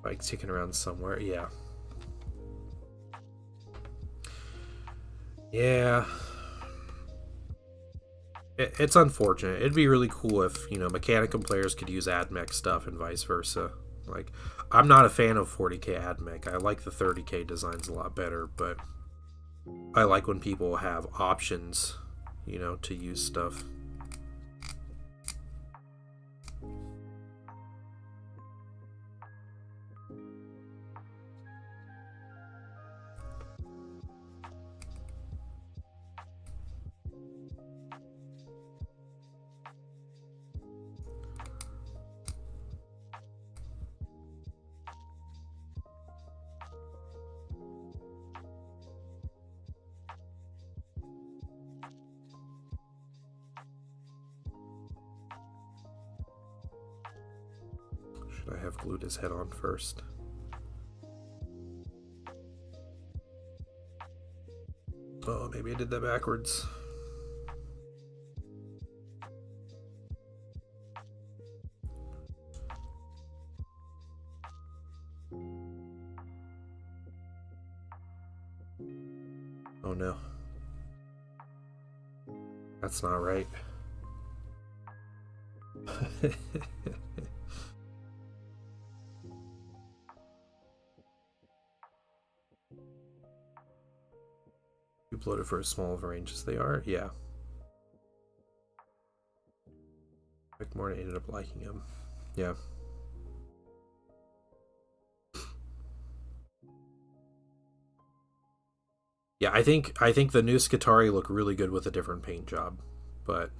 Bike ticking around somewhere. Yeah. Yeah. It's unfortunate. It'd be really cool if, Mechanicum players could use AdMech stuff and vice versa. Like, I'm not a fan of 40K AdMech. I like the 30K designs a lot better, but I like when people have options, to use stuff. Should I have glued his head on first? Oh, maybe I did that backwards. Oh no. That's not right. You uploaded for as small of a range as they are? Yeah. Rick Morty ended up liking him. Yeah. Yeah, I think the new Skitarii look really good with a different paint job, but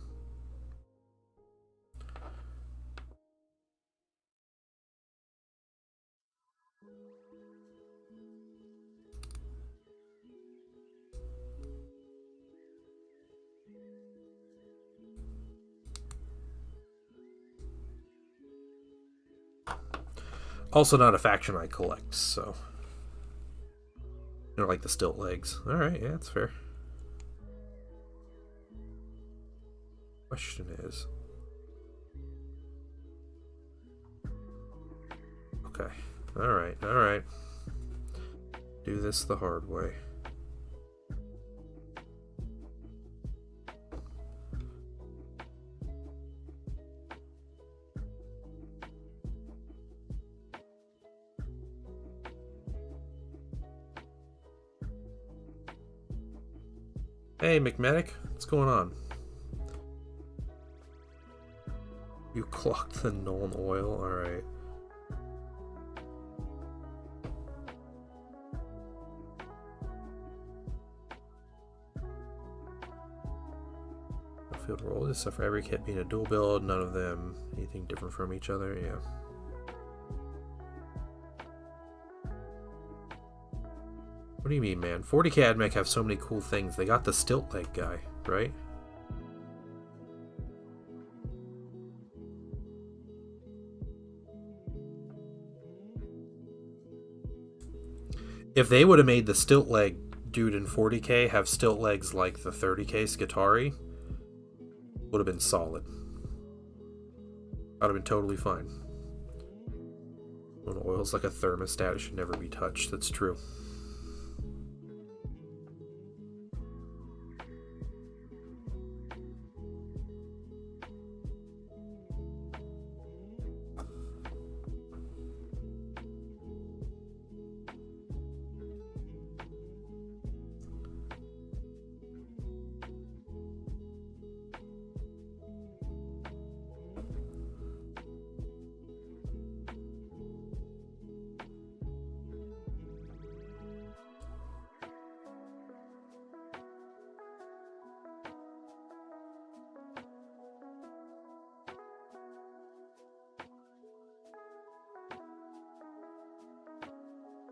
also not a faction I collect, so like the stilt legs. Alright, yeah, that's fair. Question is, okay, alright. Do this the hard way. Hey, McMedic, what's going on? You clocked the Nuln Oil? Alright. Field roll this stuff for every kit being a dual build, none of them anything different from each other, yeah. What do you mean, man? 40K AdMech have so many cool things. They got the stilt leg guy, right? If they would have made the stilt leg dude in 40K have stilt legs like the 30K Skitarii, would have been solid. I'd have been totally fine. When oil's like a thermostat, it should never be touched. That's true.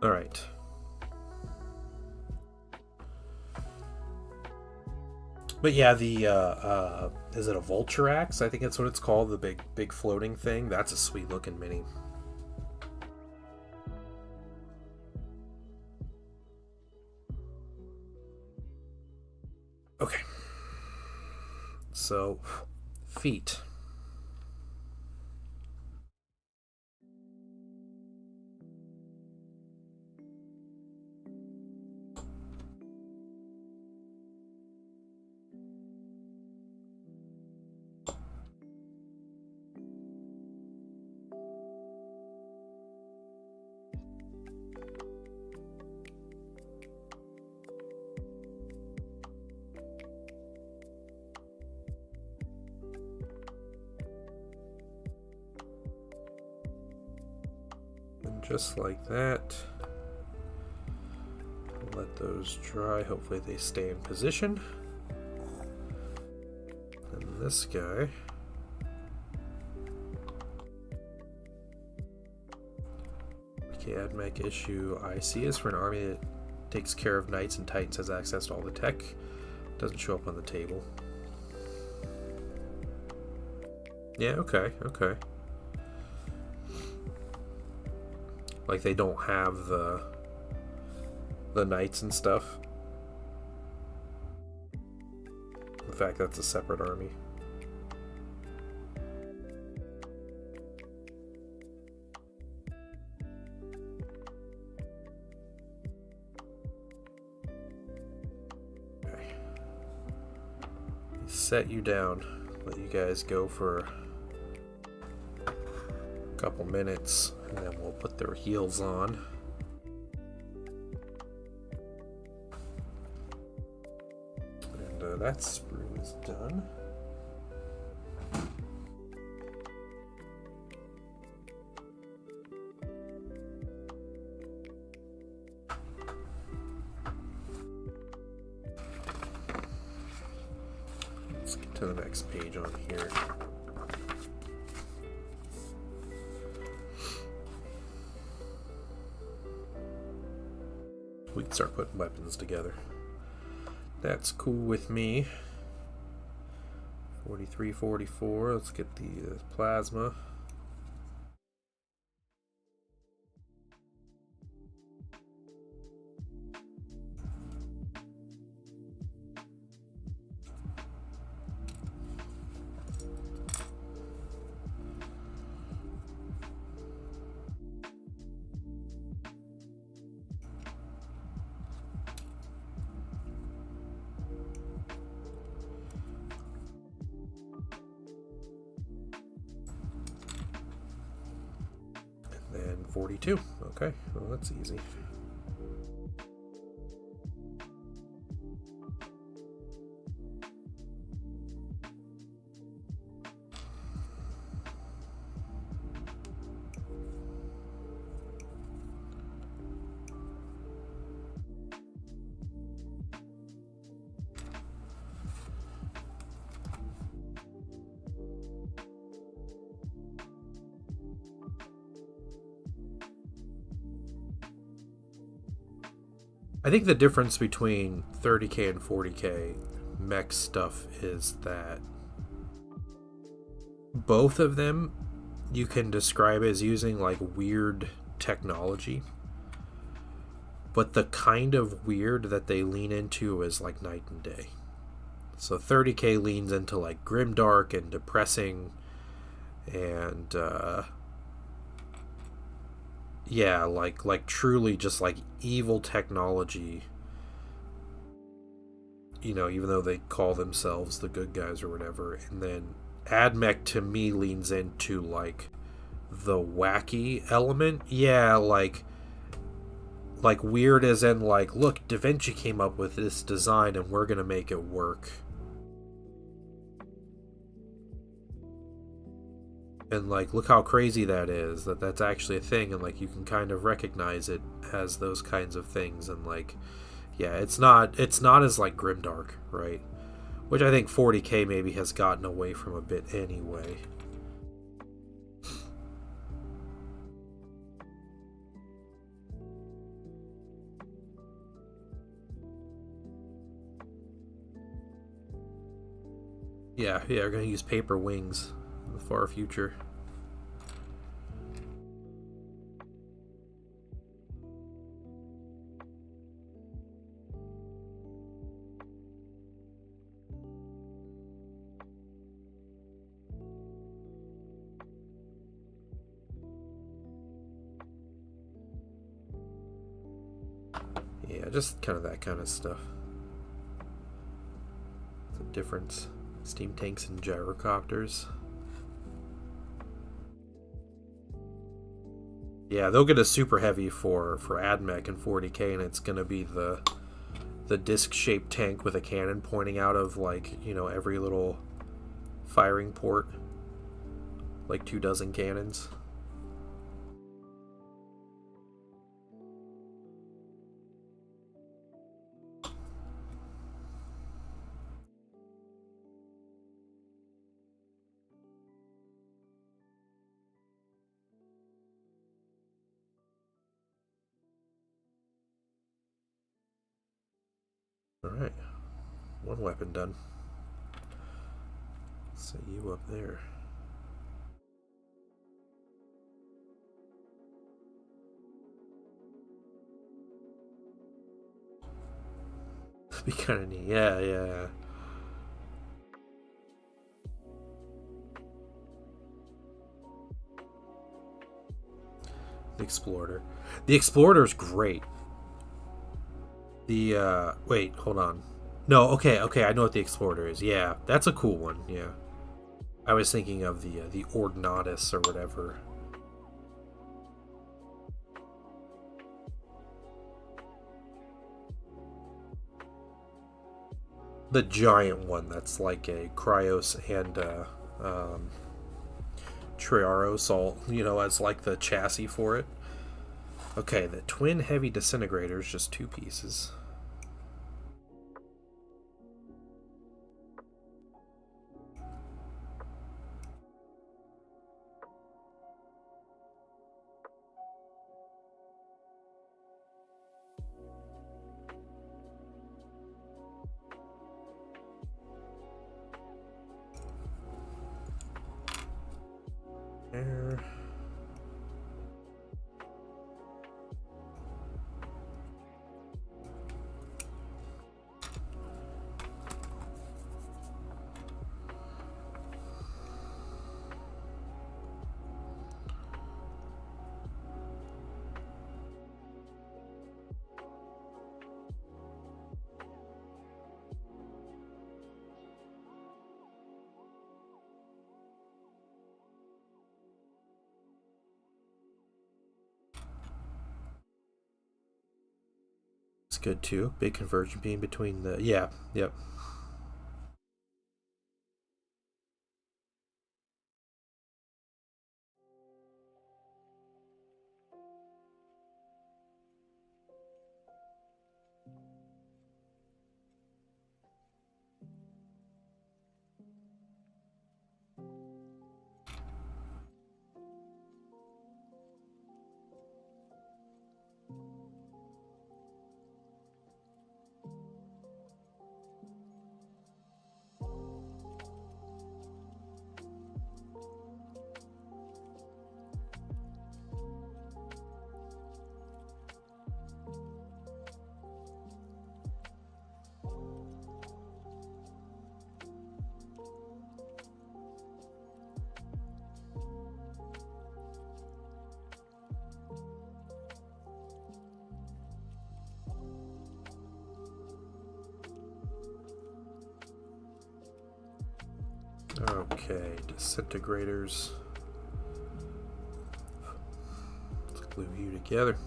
All right. But yeah, the is it a Vulture Axe? I think that's what it's called. The big floating thing. That's a sweet looking mini. Okay. So, feet. Just like that. Let those dry. Hopefully they stay in position. And this guy. Okay, AdMech issue IC is for an army that takes care of knights and titans, has access to all the tech. Doesn't show up on the table. Yeah, okay. Like they don't have the knights and stuff. In fact, that's a separate army. Okay. Set you down. Let you guys go for a couple minutes. And then we'll put their heels on. And that sprue is done. Let's get to the next page on here. We can start putting weapons together. That's cool with me. 43, 44. Let's get the plasma. And 42. Okay, well that's easy. I think the difference between 30k and 40k mech stuff is that both of them you can describe as using like weird technology, but the kind of weird that they lean into is like night and day. So 30K leans into like grimdark and depressing, and yeah, like truly just like evil technology. You know, even though they call themselves the good guys or whatever. And then AdMech to me leans into like the wacky element. Yeah, like weird as in like, look, Da Vinci came up with this design and we're gonna make it work. And like, look how crazy that is, that's actually a thing, and like you can kind of recognize it as those kinds of things. And like, yeah, it's not as like grimdark, right? Which I think 40K maybe has gotten away from a bit anyway. Yeah, we're gonna use paper wings in the far future. Yeah, just kind of that kind of stuff. The difference. Steam tanks and gyrocopters. Yeah, they'll get a super heavy for AdMech and 40K, and it's gonna be the disc-shaped tank with a cannon pointing out of like, you know, every little firing port, like 24 cannons. All right, one weapon done. Set you up there. Be kind of neat. Yeah. The Explorer. The Explorer is great. The wait, hold on. No, okay, I know what the Explorer is. Yeah, that's a cool one. Yeah, I was thinking of the Ordnatus or whatever. The giant one that's like a Cryos and Triaros all, you know, as like the chassis for it. Okay, the twin heavy disintegrators, just 2 pieces. There. It's good too. Big conversion beam between the yep. Okay, disintegrators. Let's glue you together.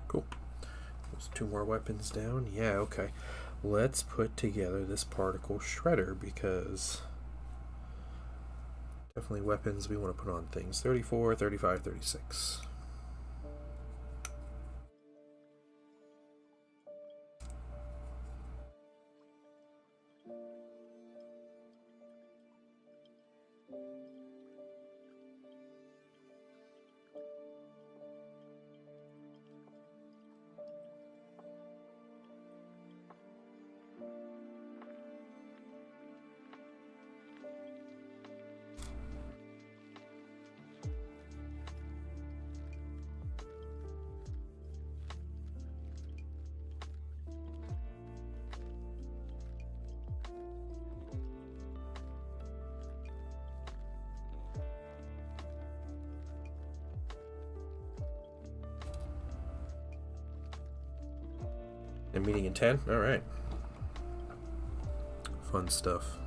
Cool. There's 2 more weapons down. Yeah, okay. Let's put together this particle shredder because definitely weapons we want to put on things. 34, 35, 36. And meeting in 10? Alright. Fun stuff.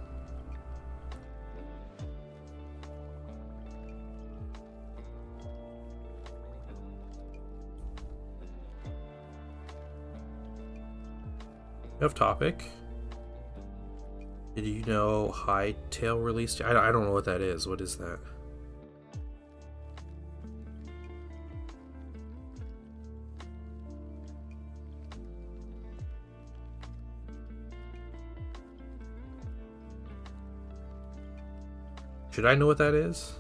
Off topic. Did you know Hytale released? I don't know what that is. What is that? Should I know what that is?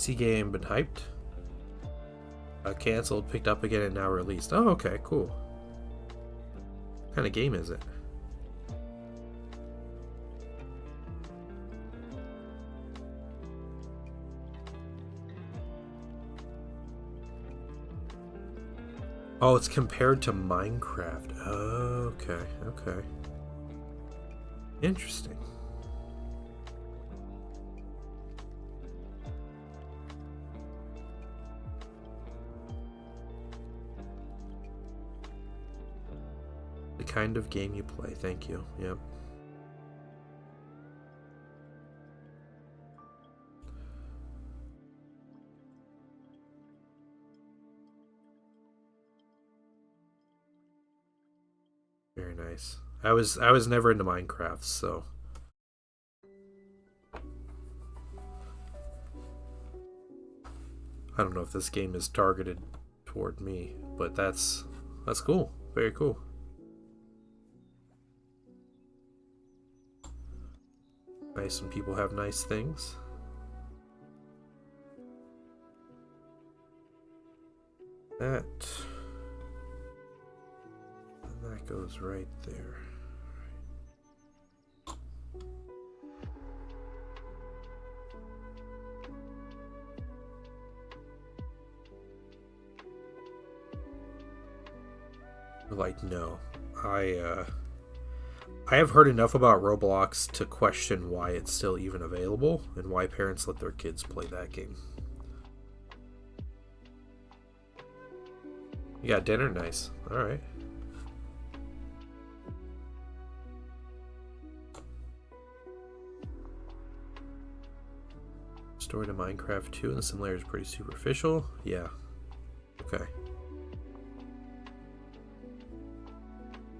PC game been hyped? Cancelled, picked up again, and now released. Oh, okay, cool. What kind of game is it? Oh, it's compared to Minecraft. Oh, okay, okay. Interesting. The kind of game you play. Thank you. Yep. Very nice. I was never into Minecraft, so I don't know if this game is targeted toward me, but that's cool. Very cool. Nice when people have nice things. That goes right there. Like, no. I have heard enough about Roblox to question why it's still even available and why parents let their kids play that game. You got dinner? Nice. Alright. Story to Minecraft 2 and the similarity is pretty superficial. Yeah. Okay.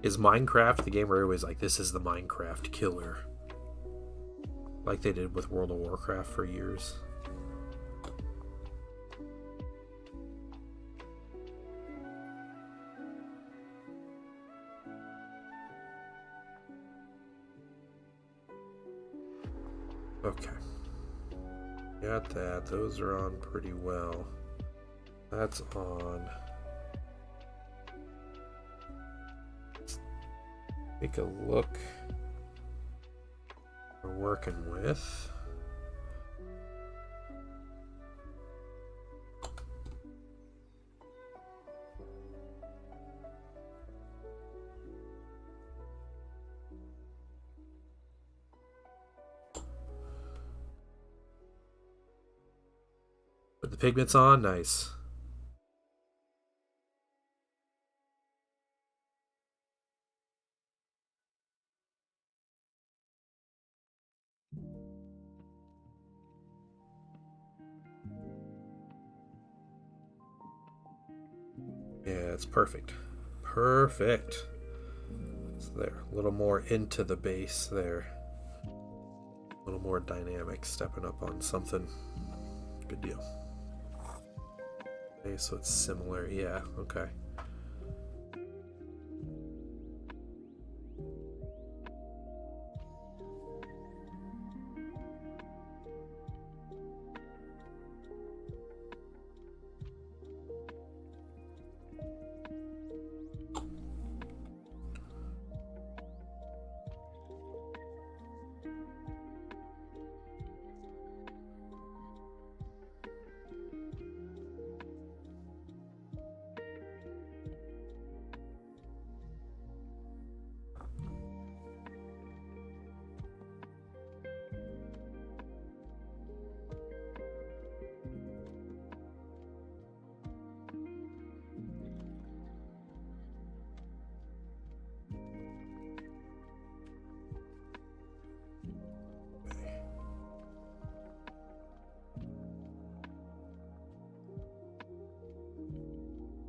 Is Minecraft the game where everybody's like, this is the Minecraft killer? like they did with World of Warcraft for years. Okay. Got that. Those are on pretty well. That's on. Take a look. We're working with. Put the pigments on. Nice. Yeah, it's perfect. Perfect. So there, a little more into the base there. A little more dynamic, stepping up on something. Good deal. Okay, so it's similar. Yeah, okay.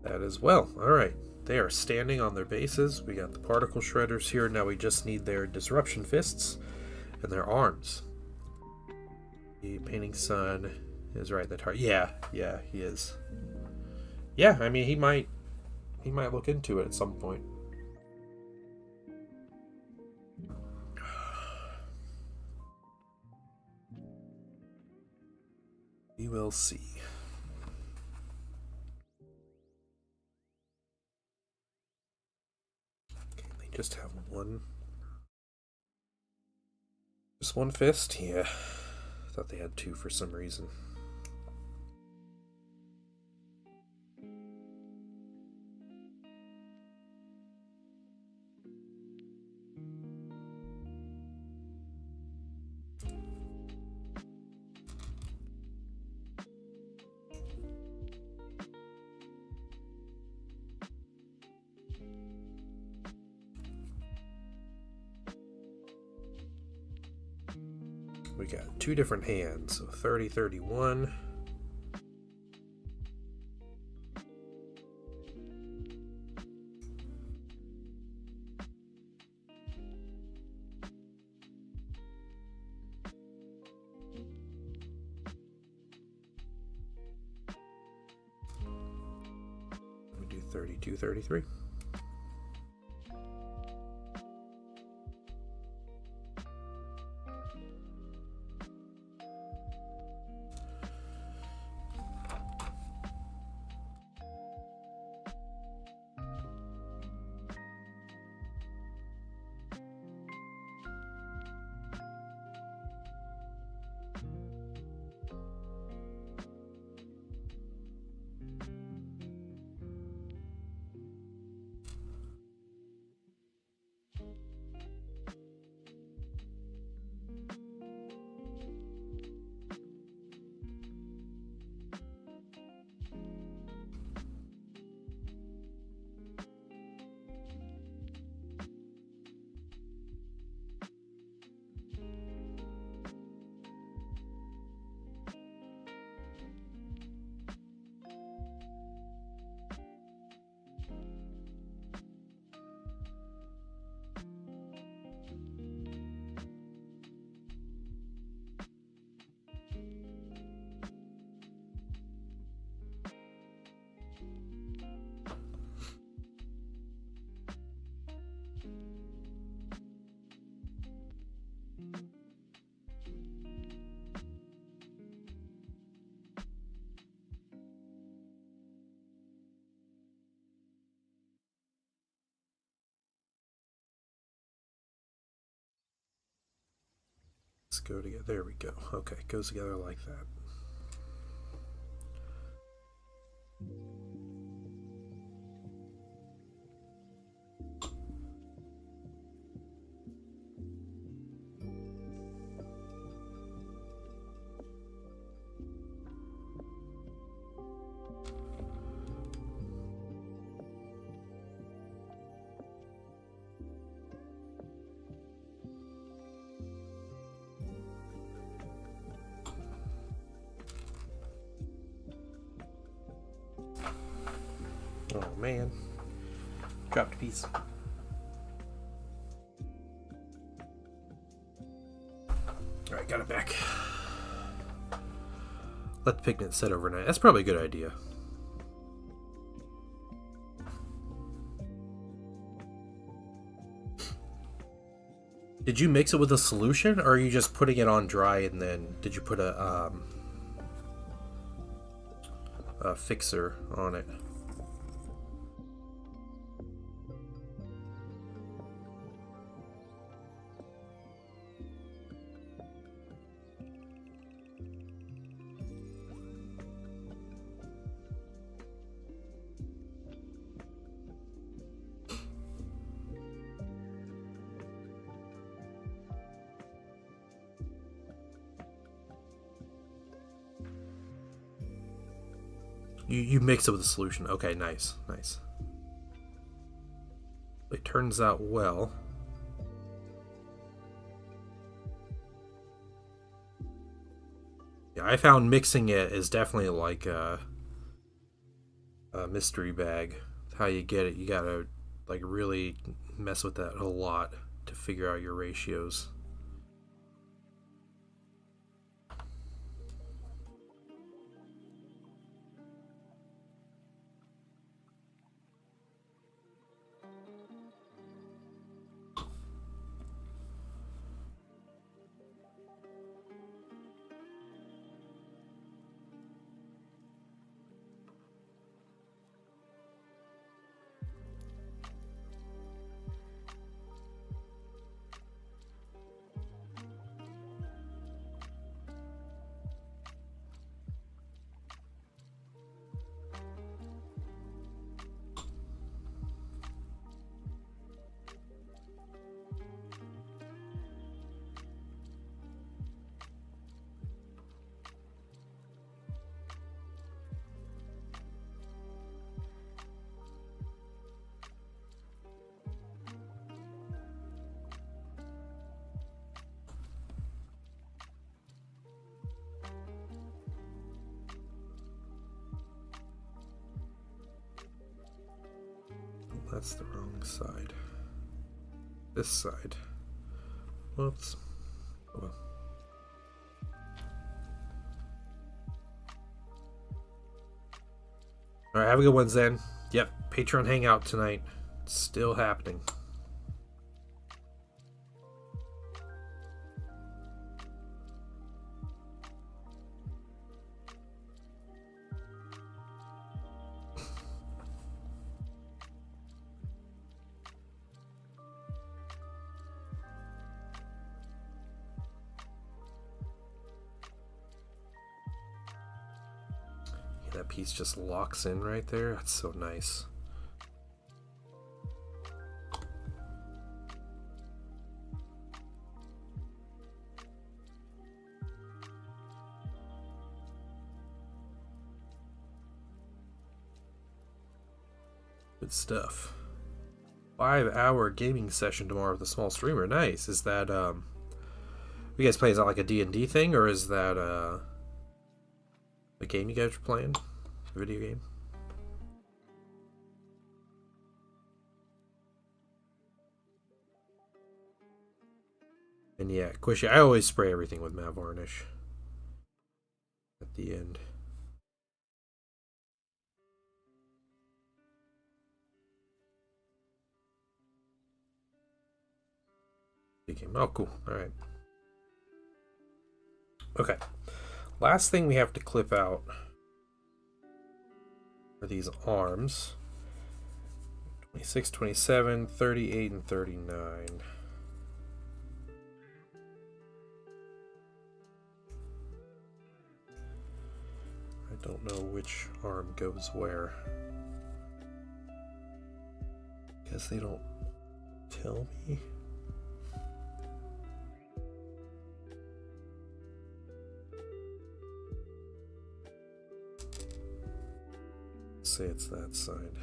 That as well. All right. They are standing on their bases. We got the particle shredders here. Now we just need their disruption fists and their arms. The painting sun is right in the target. Yeah, he is. Yeah, I mean he might look into it at some point. We will see. Just have one. Just one fist? Yeah. Thought they had two for some reason. We got two different hands, so 30, 31. We do 32, 33. these go together? There we go. Okay, goes together like that. Oh man, dropped a piece. Alright, got it back. Let the pigment set overnight. That's probably a good idea. Did you mix it with a solution, or are you just putting it on dry and then did you put a fixer on it? You mix it with a solution. Okay, nice, nice. It turns out well. Yeah, I found mixing it is definitely like a mystery bag. How you get it, you gotta like really mess with that a lot to figure out your ratios. That's the wrong side. This side. Whoops. Oh well. Alright, have a good one, Zen. Yep, Patreon Hangout tonight. It's still happening. That piece just locks in right there. That's so nice. Good stuff. 5-hour gaming session tomorrow with a small streamer. Nice. Is that you guys play, is that like a D&D thing, or is that a game you guys are playing? A video game? And yeah, Quishy, I always spray everything with matte varnish at the end. Oh, cool. Alright. Okay. Last thing we have to clip out are these arms. 26, 27, 38, and 39. don't know which arm goes where. Guess they don't tell me. Say it's that side.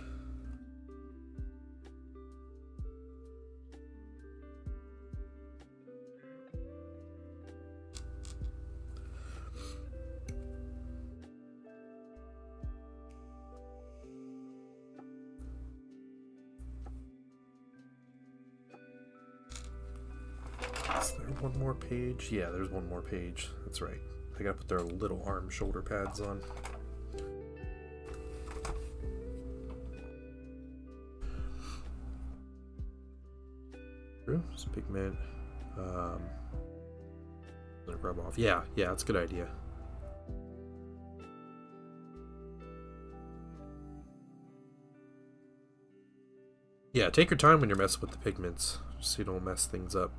Is there one more page? Yeah, there's one more page. That's right. I gotta put their little arm shoulder pads on. Just pigment. Let it rub off. Yeah, that's a good idea. Yeah, take your time when you're messing with the pigments, just so you don't mess things up.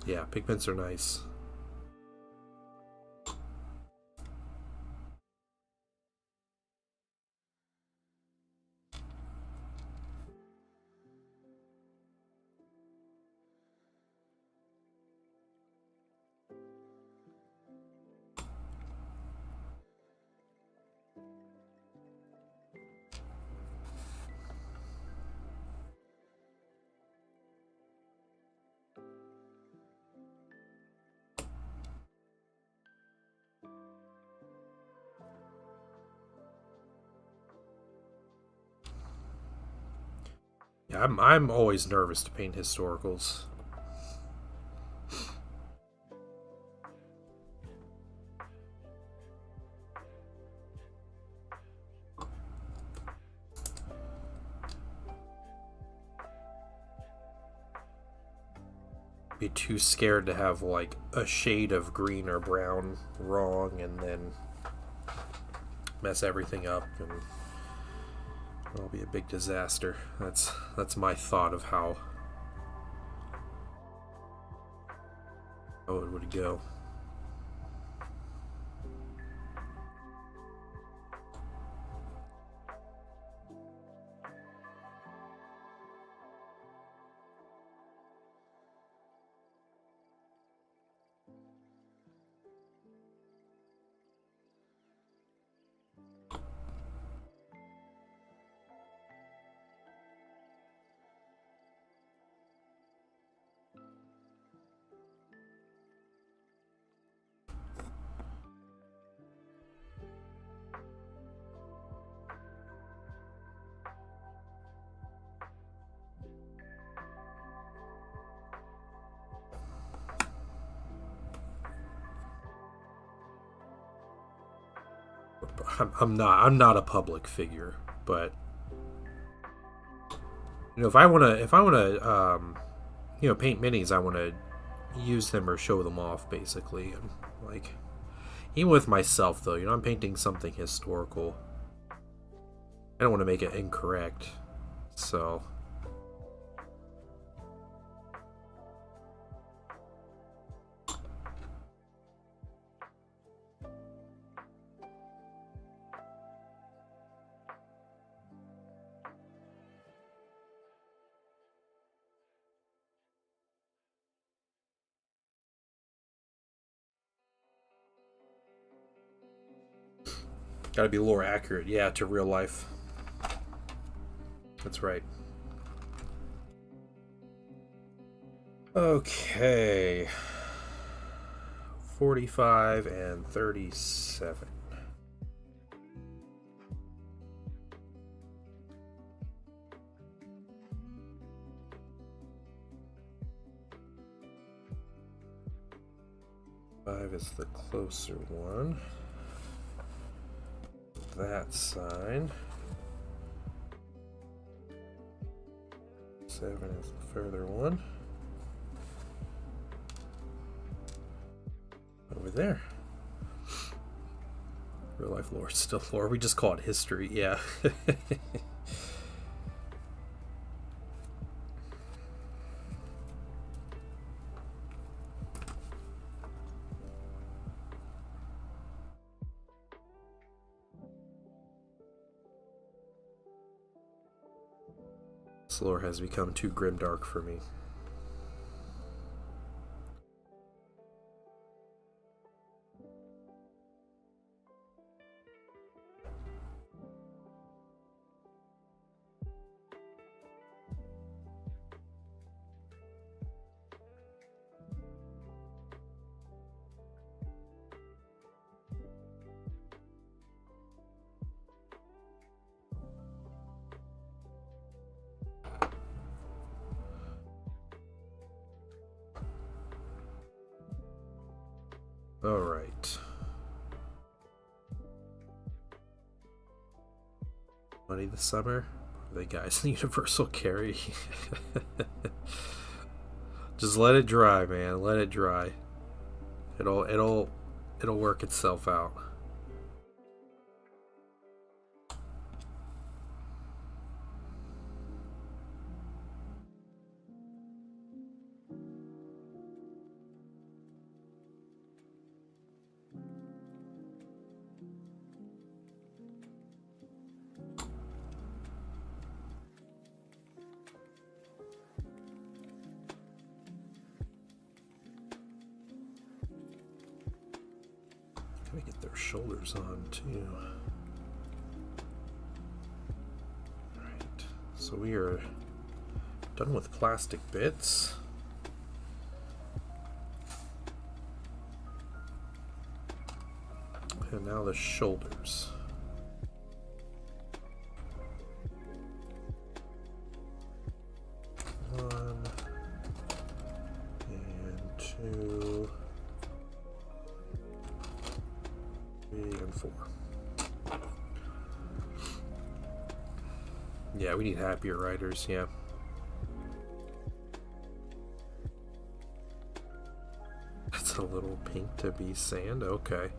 Yeah, pigments are nice. Yeah, I'm always nervous to paint historicals. Be too scared to have like a shade of green or brown wrong and then mess everything up, and it'll be a big disaster. That's my thought of how it would go. I'm not a public figure, but if I wanna paint minis, I wanna use them or show them off, basically. And like, even with myself though, I'm painting something historical. I don't want to make it incorrect, so. Gotta be lore accurate, yeah, to real life. That's right. Okay. 45 and 37. Five is the closer one. That sign. 7 is the further one. Over there. Real life lore, still lore. We just call it history, yeah. This lore has become too grimdark for me. All right. Money this summer. The guys in the Universal carry. Just let it dry, man. Let it dry. It'll work itself out. Gotta get their shoulders on too. Alright, so we are done with plastic bits. And now the shoulders. One and two. 3 and 4. Yeah, we need happier riders, yeah. That's a little pink to be sand, okay.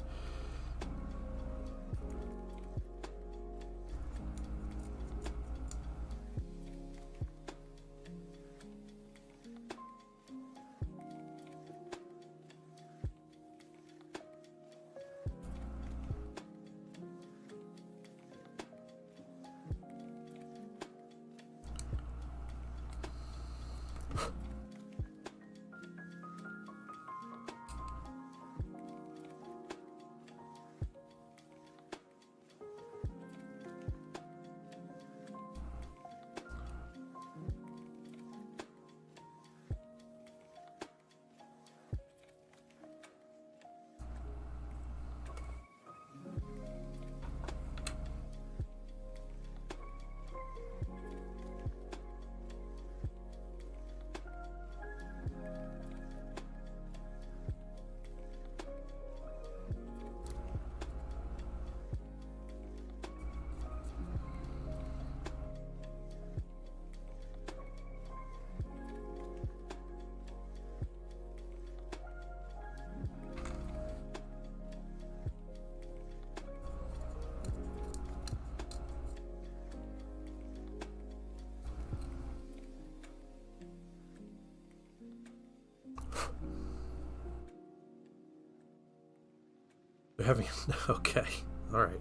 We're having okay. All right.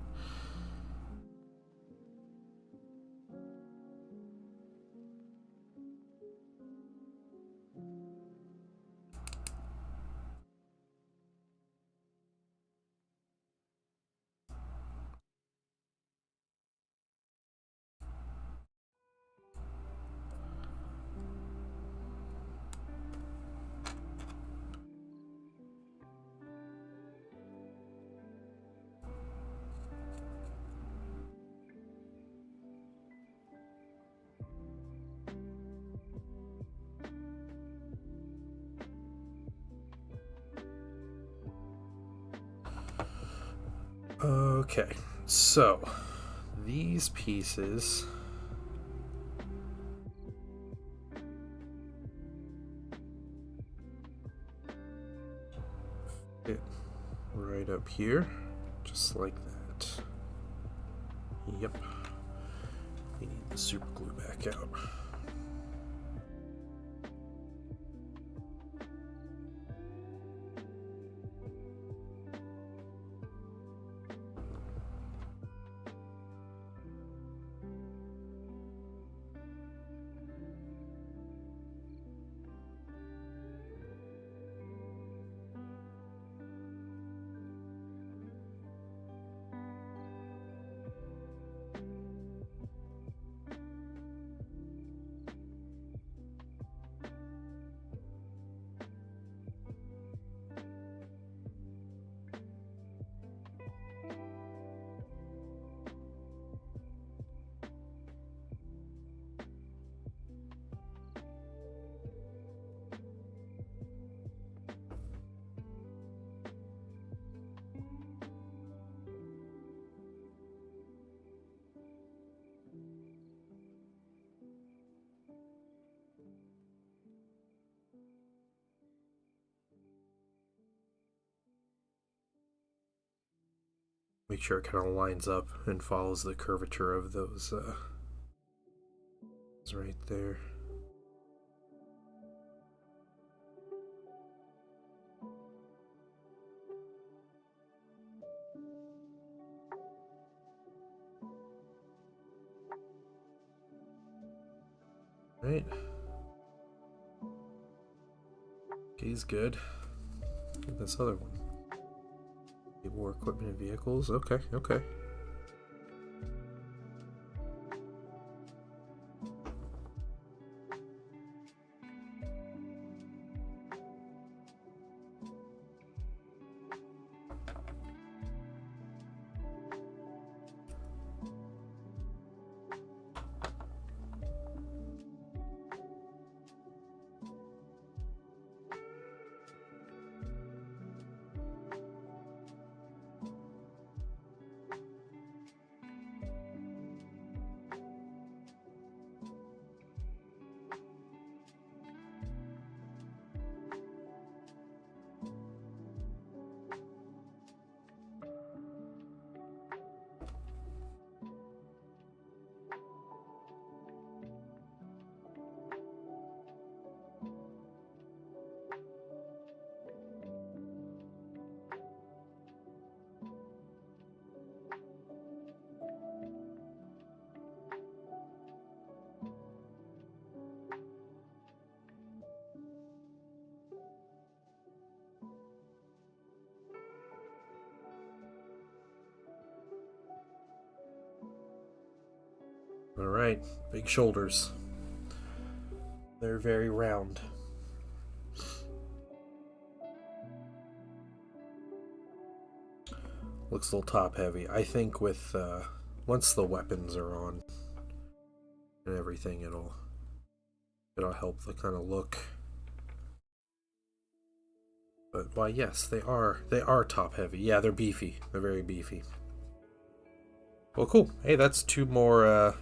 Okay, so these pieces fit right up here, just like that. Yep. We need the super glue back out. Make sure it kind of lines up and follows the curvature of those right there. Right. He's good. Get this other one. Get more equipment and vehicles. Okay, okay. Alright, big shoulders. They're very round. Looks a little top heavy. I think with once the weapons are on and everything, it'll help the kind of look. But why, yes, they are top heavy. Yeah, they're beefy. They're very beefy. Well, cool. Hey, that's two more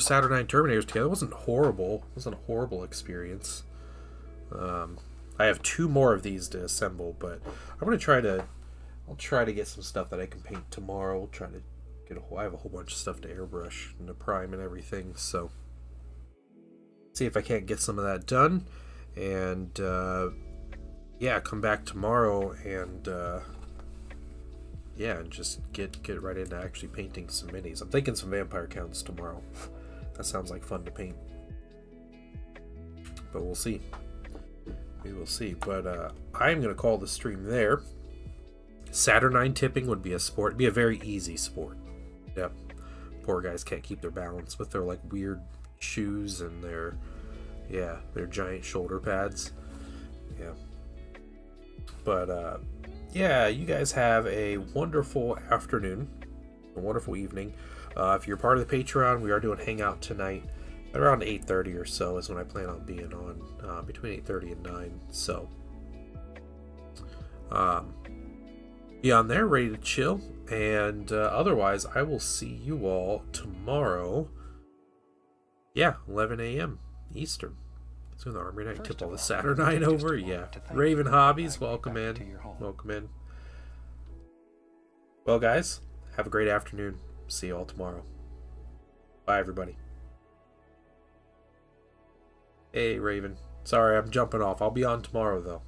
Saturnine Terminators together. It wasn't horrible. It wasn't a horrible experience. I have two more of these to assemble, but I'm gonna I'll try to get some stuff that I can paint tomorrow. I'll try to get I have a whole bunch of stuff to airbrush and to prime and everything, so see if I can't get some of that done, and yeah, come back tomorrow and yeah, and just get right into actually painting some minis. I'm thinking some vampire counts tomorrow. That sounds like fun to paint, but we'll see. We will see. But I'm gonna call the stream there. Saturnine tipping would be a sport. It'd be a very easy sport. Yep. Poor guys can't keep their balance with their like weird shoes and their giant shoulder pads. Yeah. But yeah, you guys have a wonderful afternoon, a wonderful evening. If you're part of the Patreon, we are doing Hangout tonight around 8:30 or so is when I plan on being on, between 8:30 and 9. So be on there, ready to chill, And otherwise, I will see you all tomorrow. Yeah, 11 a.m. Eastern. So the Armory Night tip all the Saturnine over. Yeah. Raven Hobbies, welcome in. Welcome in. Well, guys, have a great afternoon. See you all tomorrow. Bye, everybody. Hey, Raven. Sorry, I'm jumping off. I'll be on tomorrow, though.